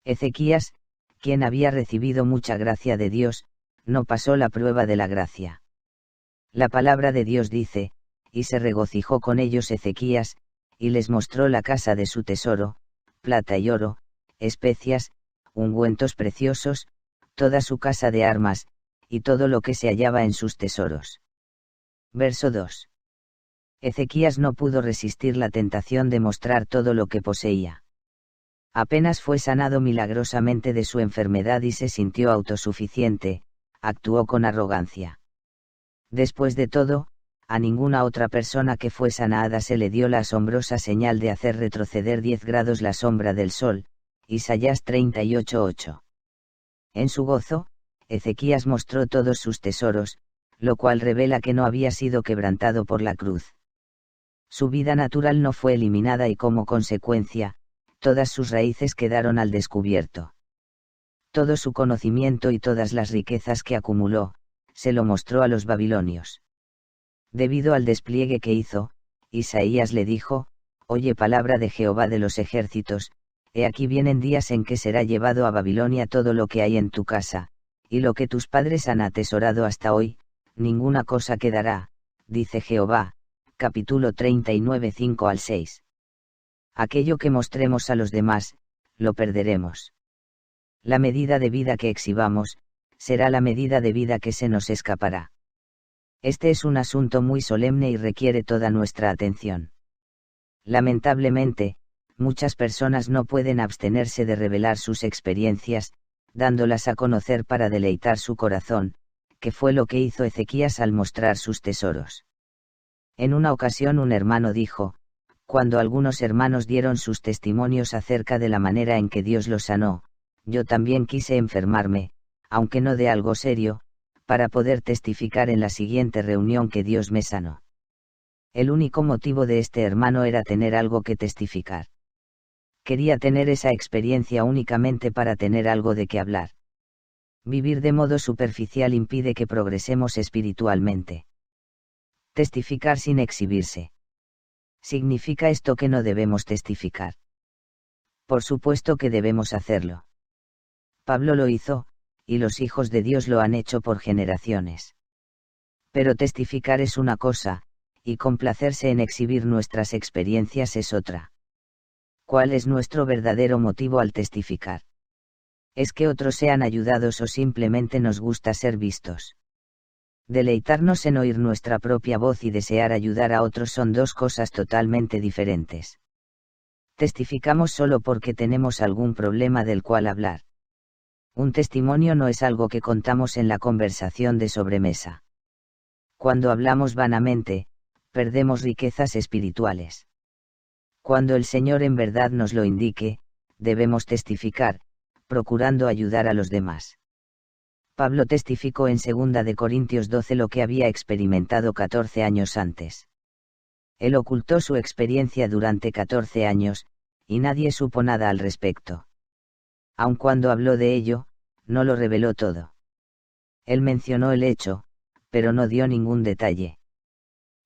Ezequías, quien había recibido mucha gracia de Dios, no pasó la prueba de la gracia. La palabra de Dios dice: y se regocijó con ellos Ezequías, y les mostró la casa de su tesoro, plata y oro, especias, ungüentos preciosos, toda su casa de armas, y todo lo que se hallaba en sus tesoros. Verso 2. Ezequías no pudo resistir la tentación de mostrar todo lo que poseía. Apenas fue sanado milagrosamente de su enfermedad y se sintió autosuficiente, actuó con arrogancia. Después de todo, a ninguna otra persona que fue sanada se le dio la asombrosa señal de hacer retroceder 10 grados la sombra del sol, Isaías 38:8. En su gozo, Ezequías mostró todos sus tesoros, lo cual revela que no había sido quebrantado por la cruz. Su vida natural no fue eliminada y como consecuencia, todas sus raíces quedaron al descubierto. Todo su conocimiento y todas las riquezas que acumuló, se lo mostró a los babilonios. Debido al despliegue que hizo, Isaías le dijo: oye palabra de Jehová de los ejércitos, he aquí vienen días en que será llevado a Babilonia todo lo que hay en tu casa, y lo que tus padres han atesorado hasta hoy, ninguna cosa quedará, dice Jehová. Capítulo 39 5-6. Aquello que mostremos a los demás, lo perderemos. La medida de vida que exhibamos, será la medida de vida que se nos escapará. Este es un asunto muy solemne y requiere toda nuestra atención. Lamentablemente, muchas personas no pueden abstenerse de revelar sus experiencias, dándolas a conocer para deleitar su corazón, que fue lo que hizo Ezequías al mostrar sus tesoros. En una ocasión un hermano dijo, cuando algunos hermanos dieron sus testimonios acerca de la manera en que Dios los sanó, yo también quise enfermarme, aunque no de algo serio, para poder testificar en la siguiente reunión que Dios me sanó. El único motivo de este hermano era tener algo que testificar. Quería tener esa experiencia únicamente para tener algo de qué hablar. Vivir de modo superficial impide que progresemos espiritualmente. Testificar sin exhibirse. ¿Significa esto que no debemos testificar? Por supuesto que debemos hacerlo. Pablo lo hizo, y los hijos de Dios lo han hecho por generaciones. Pero testificar es una cosa, y complacerse en exhibir nuestras experiencias es otra. ¿Cuál es nuestro verdadero motivo al testificar? ¿Es que otros sean ayudados o simplemente nos gusta ser vistos? Deleitarnos en oír nuestra propia voz y desear ayudar a otros son dos cosas totalmente diferentes. Testificamos solo porque tenemos algún problema del cual hablar. Un testimonio no es algo que contamos en la conversación de sobremesa. Cuando hablamos vanamente, perdemos riquezas espirituales. Cuando el Señor en verdad nos lo indique, debemos testificar, procurando ayudar a los demás. Pablo testificó en 2 de Corintios 12 lo que había experimentado 14 años antes. Él ocultó su experiencia durante 14 años, y nadie supo nada al respecto. Aun cuando habló de ello, no lo reveló todo. Él mencionó el hecho, pero no dio ningún detalle.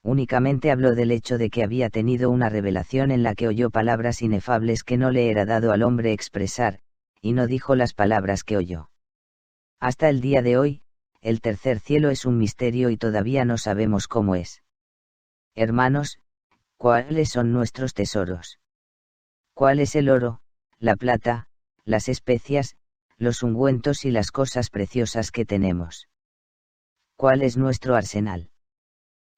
Únicamente habló del hecho de que había tenido una revelación en la que oyó palabras inefables que no le era dado al hombre expresar, y no dijo las palabras que oyó. Hasta el día de hoy, el tercer cielo es un misterio y todavía no sabemos cómo es. Hermanos, ¿cuáles son nuestros tesoros? ¿Cuál es el oro, la plata, las especias, los ungüentos y las cosas preciosas que tenemos? ¿Cuál es nuestro arsenal?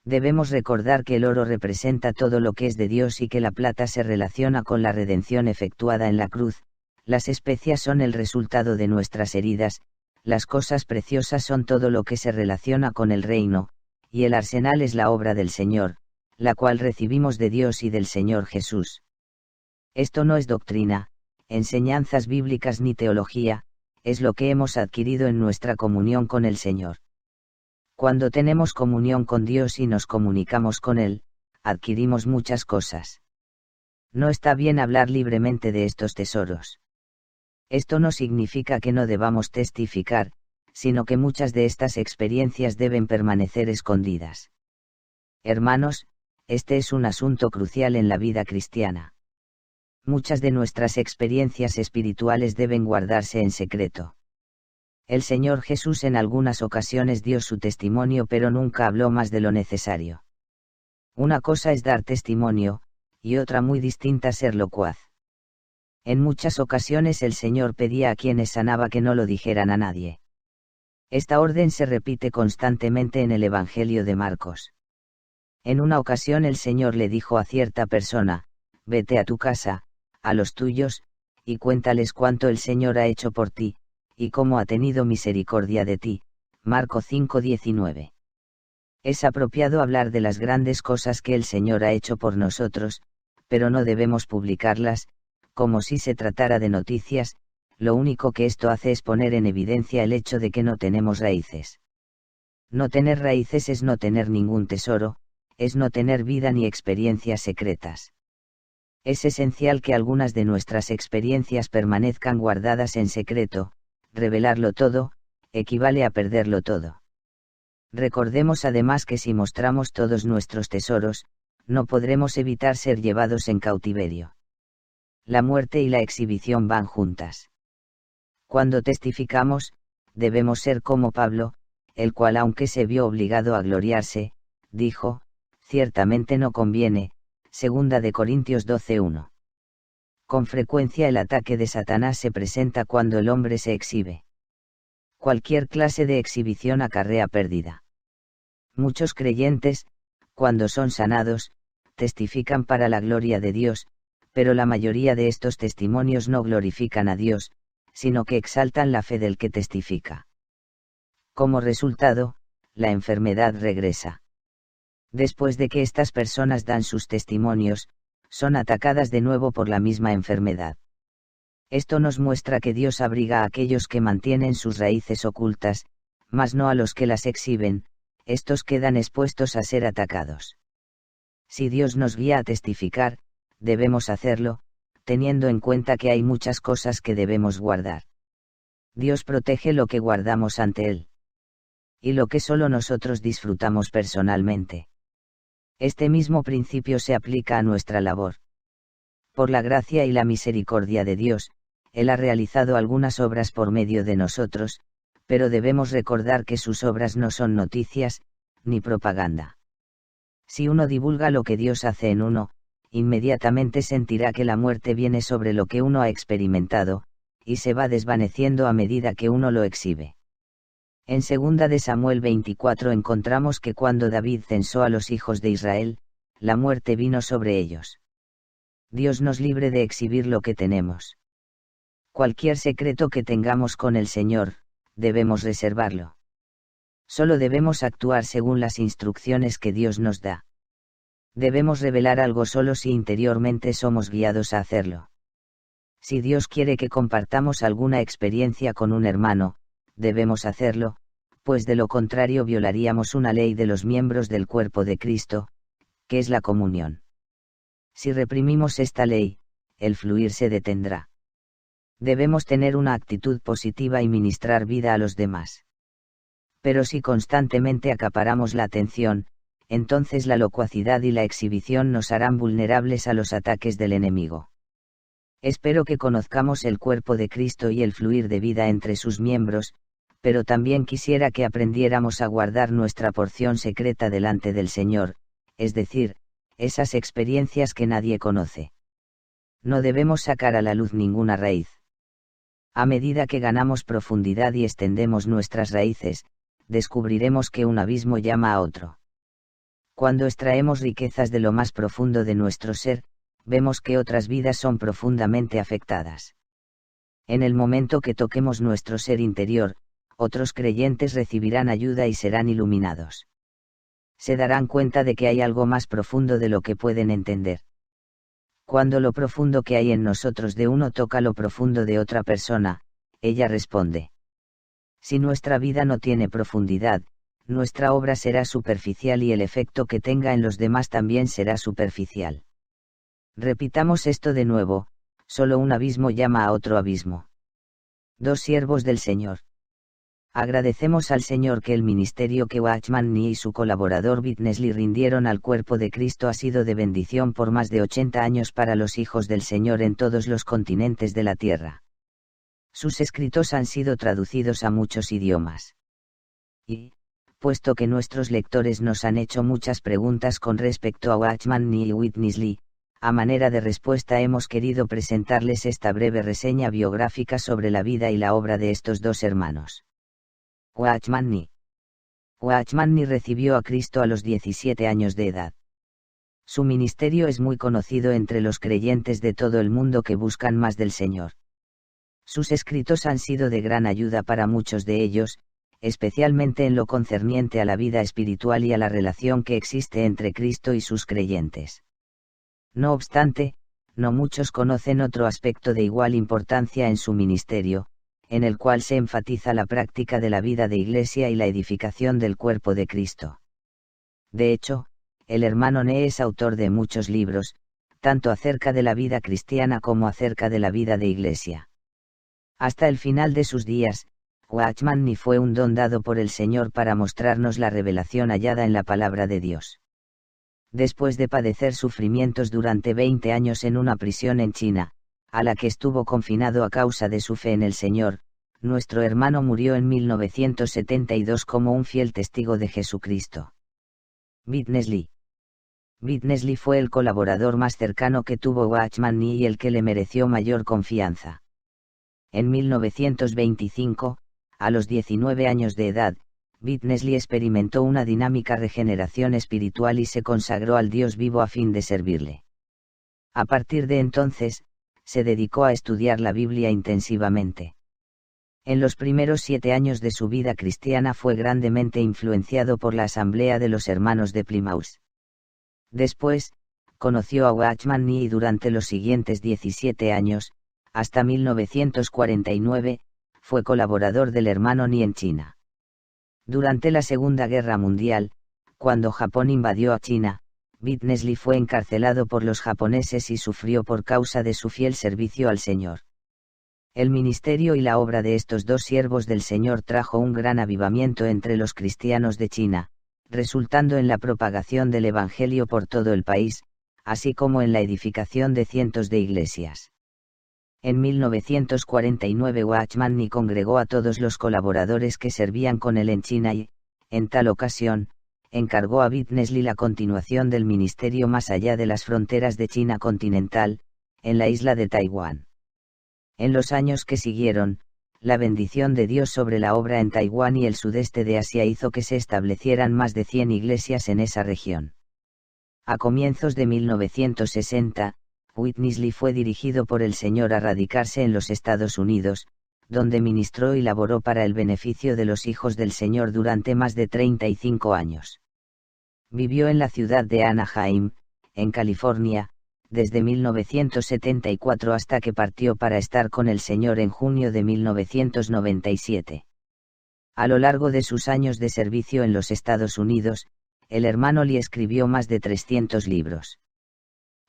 Debemos recordar que el oro representa todo lo que es de Dios y que la plata se relaciona con la redención efectuada en la cruz, las especias son el resultado de nuestras heridas, las cosas preciosas son todo lo que se relaciona con el reino, y el arsenal es la obra del Señor, la cual recibimos de Dios y del Señor Jesús. Esto no es doctrina, enseñanzas bíblicas ni teología, es lo que hemos adquirido en nuestra comunión con el Señor. Cuando tenemos comunión con Dios y nos comunicamos con Él, adquirimos muchas cosas. No está bien hablar libremente de estos tesoros. Esto no significa que no debamos testificar, sino que muchas de estas experiencias deben permanecer escondidas. Hermanos, este es un asunto crucial en la vida cristiana. Muchas de nuestras experiencias espirituales deben guardarse en secreto. El Señor Jesús en algunas ocasiones dio su testimonio pero nunca habló más de lo necesario. Una cosa es dar testimonio, y otra muy distinta ser locuaz. En muchas ocasiones el Señor pedía a quienes sanaba que no lo dijeran a nadie. Esta orden se repite constantemente en el Evangelio de Marcos. En una ocasión el Señor le dijo a cierta persona, vete a tu casa, a los tuyos, y cuéntales cuánto el Señor ha hecho por ti, y cómo ha tenido misericordia de ti. Marco 5:19. Es apropiado hablar de las grandes cosas que el Señor ha hecho por nosotros, pero no debemos publicarlas, como si se tratara de noticias. Lo único que esto hace es poner en evidencia el hecho de que no tenemos raíces. No tener raíces es no tener ningún tesoro, es no tener vida ni experiencias secretas. Es esencial que algunas de nuestras experiencias permanezcan guardadas en secreto. Revelarlo todo, equivale a perderlo todo. Recordemos además que si mostramos todos nuestros tesoros, no podremos evitar ser llevados en cautiverio. La muerte y la exhibición van juntas. Cuando testificamos, debemos ser como Pablo, el cual aunque se vio obligado a gloriarse, dijo, ciertamente no conviene, 2 de Corintios 12:1. Con frecuencia el ataque de Satanás se presenta cuando el hombre se exhibe. Cualquier clase de exhibición acarrea pérdida. Muchos creyentes, cuando son sanados, testifican para la gloria de Dios, pero la mayoría de estos testimonios no glorifican a Dios, sino que exaltan la fe del que testifica. Como resultado, la enfermedad regresa. Después de que estas personas dan sus testimonios, son atacadas de nuevo por la misma enfermedad. Esto nos muestra que Dios abriga a aquellos que mantienen sus raíces ocultas, mas no a los que las exhiben, estos quedan expuestos a ser atacados. Si Dios nos guía a testificar, debemos hacerlo, teniendo en cuenta que hay muchas cosas que debemos guardar. Dios protege lo que guardamos ante Él. Y lo que solo nosotros disfrutamos personalmente. Este mismo principio se aplica a nuestra labor. Por la gracia y la misericordia de Dios, Él ha realizado algunas obras por medio de nosotros, pero debemos recordar que sus obras no son noticias, ni propaganda. Si uno divulga lo que Dios hace en uno, inmediatamente sentirá que la muerte viene sobre lo que uno ha experimentado, y se va desvaneciendo a medida que uno lo exhibe. En 2 de Samuel 24 encontramos que cuando David censó a los hijos de Israel, la muerte vino sobre ellos. Dios nos libre de exhibir lo que tenemos. Cualquier secreto que tengamos con el Señor, debemos reservarlo. Solo debemos actuar según las instrucciones que Dios nos da. Debemos revelar algo solo si interiormente somos guiados a hacerlo. Si Dios quiere que compartamos alguna experiencia con un hermano, debemos hacerlo, pues de lo contrario violaríamos una ley de los miembros del cuerpo de Cristo, que es la comunión. Si reprimimos esta ley, el fluir se detendrá. Debemos tener una actitud positiva y ministrar vida a los demás. Pero si constantemente acaparamos la atención, entonces la locuacidad y la exhibición nos harán vulnerables a los ataques del enemigo. Espero que conozcamos el cuerpo de Cristo y el fluir de vida entre sus miembros, pero también quisiera que aprendiéramos a guardar nuestra porción secreta delante del Señor, es decir, esas experiencias que nadie conoce. No debemos sacar a la luz ninguna raíz. A medida que ganamos profundidad y extendemos nuestras raíces, descubriremos que un abismo llama a otro. Cuando extraemos riquezas de lo más profundo de nuestro ser, vemos que otras vidas son profundamente afectadas. En el momento que toquemos nuestro ser interior, otros creyentes recibirán ayuda y serán iluminados. Se darán cuenta de que hay algo más profundo de lo que pueden entender. Cuando lo profundo que hay en nosotros de uno toca lo profundo de otra persona, ella responde. Si nuestra vida no tiene profundidad, nuestra obra será superficial y el efecto que tenga en los demás también será superficial. Repitamos esto de nuevo, solo un abismo llama a otro abismo. Dos siervos del Señor. Agradecemos al Señor que el ministerio que Watchman Nee y su colaborador Witness Lee rindieron al cuerpo de Cristo ha sido de bendición por más de 80 años para los hijos del Señor en todos los continentes de la tierra. Sus escritos han sido traducidos a muchos idiomas. Y, puesto que nuestros lectores nos han hecho muchas preguntas con respecto a Watchman Nee y Witness Lee, a manera de respuesta hemos querido presentarles esta breve reseña biográfica sobre la vida y la obra de estos dos hermanos. Watchman Nee. Watchman Nee recibió a Cristo a los 17 años de edad. Su ministerio es muy conocido entre los creyentes de todo el mundo que buscan más del Señor. Sus escritos han sido de gran ayuda para muchos de ellos, especialmente en lo concerniente a la vida espiritual y a la relación que existe entre Cristo y sus creyentes. No obstante, no muchos conocen otro aspecto de igual importancia en su ministerio, en el cual se enfatiza la práctica de la vida de Iglesia y la edificación del cuerpo de Cristo. De hecho, el hermano Nee es autor de muchos libros, tanto acerca de la vida cristiana como acerca de la vida de Iglesia. Hasta el final de sus días, Watchman Nee fue un don dado por el Señor para mostrarnos la revelación hallada en la palabra de Dios. Después de padecer sufrimientos durante 20 años en una prisión en China, a la que estuvo confinado a causa de su fe en el Señor, nuestro hermano murió en 1972 como un fiel testigo de Jesucristo. Witness Lee. Witness Lee fue el colaborador más cercano que tuvo Watchman Nee y el que le mereció mayor confianza. En 1925, a los 19 años de edad, Witness Lee experimentó una dinámica regeneración espiritual y se consagró al Dios vivo a fin de servirle. A partir de entonces, se dedicó a estudiar la Biblia intensivamente. En los primeros 7 años de su vida cristiana fue grandemente influenciado por la Asamblea de los Hermanos de Plymouth. Después, conoció a Watchman Nee y durante los siguientes 17 años, hasta 1949, fue colaborador del hermano Nee en China. Durante la Segunda Guerra Mundial, cuando Japón invadió a China, Witness Lee fue encarcelado por los japoneses y sufrió por causa de su fiel servicio al Señor. El ministerio y la obra de estos dos siervos del Señor trajo un gran avivamiento entre los cristianos de China, resultando en la propagación del Evangelio por todo el país, así como en la edificación de cientos de iglesias. En 1949 Watchman Nee congregó a todos los colaboradores que servían con él en China y, en tal ocasión, encargó a Witness Lee la continuación del ministerio más allá de las fronteras de China continental, en la isla de Taiwán. En los años que siguieron, la bendición de Dios sobre la obra en Taiwán y el sudeste de Asia hizo que se establecieran más de 100 iglesias en esa región. A comienzos de 1960, Witness Lee fue dirigido por el Señor a radicarse en los Estados Unidos, donde ministró y laboró para el beneficio de los hijos del Señor durante más de 35 años. Vivió en la ciudad de Anaheim, en California, desde 1974 hasta que partió para estar con el Señor en junio de 1997. A lo largo de sus años de servicio en los Estados Unidos, el hermano Lee escribió más de 300 libros.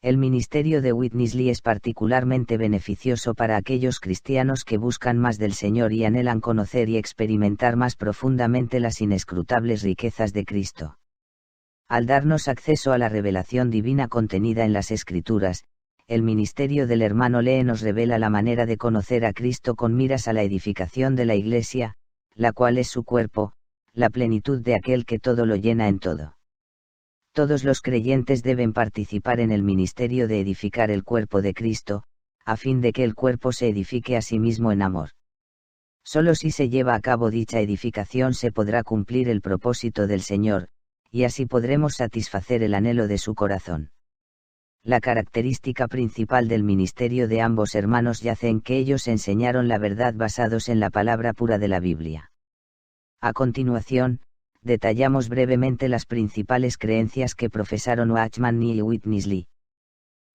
El ministerio de Witness Lee es particularmente beneficioso para aquellos cristianos que buscan más del Señor y anhelan conocer y experimentar más profundamente las inescrutables riquezas de Cristo. Al darnos acceso a la revelación divina contenida en las Escrituras, el ministerio del hermano Lee nos revela la manera de conocer a Cristo con miras a la edificación de la Iglesia, la cual es su cuerpo, la plenitud de aquel que todo lo llena en todo. Todos los creyentes deben participar en el ministerio de edificar el cuerpo de Cristo, a fin de que el cuerpo se edifique a sí mismo en amor. Solo si se lleva a cabo dicha edificación se podrá cumplir el propósito del Señor, y así podremos satisfacer el anhelo de su corazón. La característica principal del ministerio de ambos hermanos yace en que ellos enseñaron la verdad basados en la palabra pura de la Biblia. A continuación, detallamos brevemente las principales creencias que profesaron Watchman Nee y Witness Lee.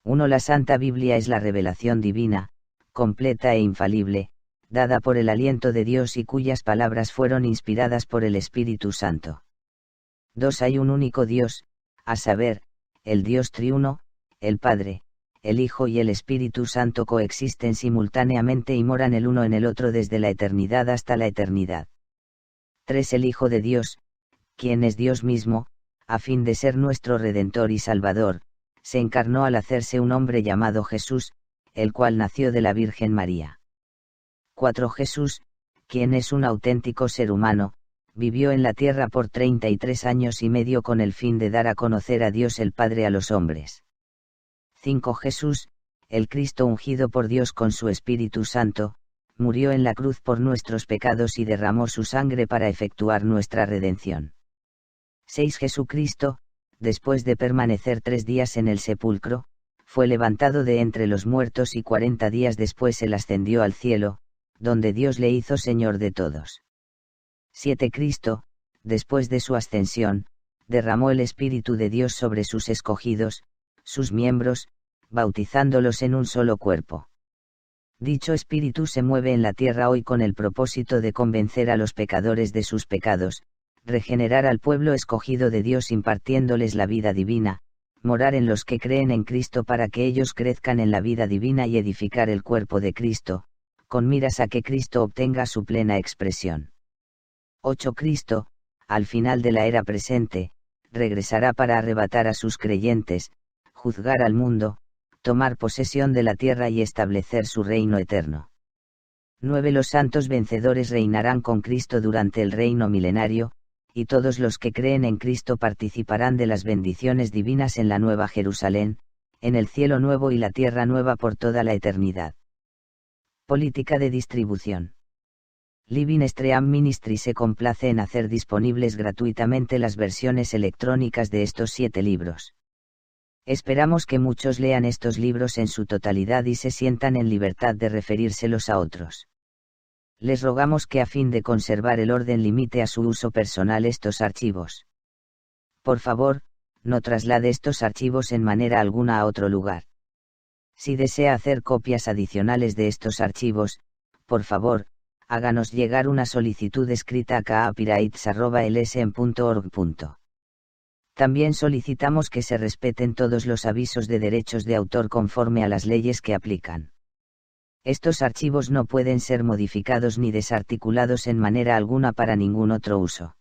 1. La Santa Biblia es la revelación divina, completa e infalible, dada por el aliento de Dios y cuyas palabras fueron inspiradas por el Espíritu Santo. 2. Hay un único Dios, a saber, el Dios triuno, el Padre, el Hijo y el Espíritu Santo coexisten simultáneamente y moran el uno en el otro desde la eternidad hasta la eternidad. 3. El Hijo de Dios, quien es Dios mismo, a fin de ser nuestro Redentor y Salvador, se encarnó al hacerse un hombre llamado Jesús, el cual nació de la Virgen María. 4. Jesús, quien es un auténtico ser humano, vivió en la tierra por 33 años y medio con el fin de dar a conocer a Dios el Padre a los hombres. 5. Jesús, el Cristo ungido por Dios con su Espíritu Santo, murió en la cruz por nuestros pecados y derramó su sangre para efectuar nuestra redención. 6. Jesucristo, después de permanecer 3 días en el sepulcro, fue levantado de entre los muertos y 40 días después él ascendió al cielo, donde Dios le hizo Señor de todos. 7. Cristo, después de su ascensión, derramó el Espíritu de Dios sobre sus escogidos, sus miembros, bautizándolos en un solo cuerpo. Dicho Espíritu se mueve en la tierra hoy con el propósito de convencer a los pecadores de sus pecados, regenerar al pueblo escogido de Dios impartiéndoles la vida divina, morar en los que creen en Cristo para que ellos crezcan en la vida divina y edificar el cuerpo de Cristo, con miras a que Cristo obtenga su plena expresión. 8. Cristo, al final de la era presente, regresará para arrebatar a sus creyentes, juzgar al mundo, tomar posesión de la tierra y establecer su reino eterno. 9. Los santos vencedores reinarán con Cristo durante el reino milenario, y todos los que creen en Cristo participarán de las bendiciones divinas en la Nueva Jerusalén, en el cielo nuevo y la tierra nueva por toda la eternidad. Política de distribución. Living Stream Ministry se complace en hacer disponibles gratuitamente las versiones electrónicas de estos 7 libros. Esperamos que muchos lean estos libros en su totalidad y se sientan en libertad de referírselos a otros. Les rogamos que a fin de conservar el orden limite a su uso personal estos archivos. Por favor, no traslade estos archivos en manera alguna a otro lugar. Si desea hacer copias adicionales de estos archivos, por favor, háganos llegar una solicitud escrita a copyrights@lsm.org. También solicitamos que se respeten todos los avisos de derechos de autor conforme a las leyes que aplican. Estos archivos no pueden ser modificados ni desarticulados en manera alguna para ningún otro uso.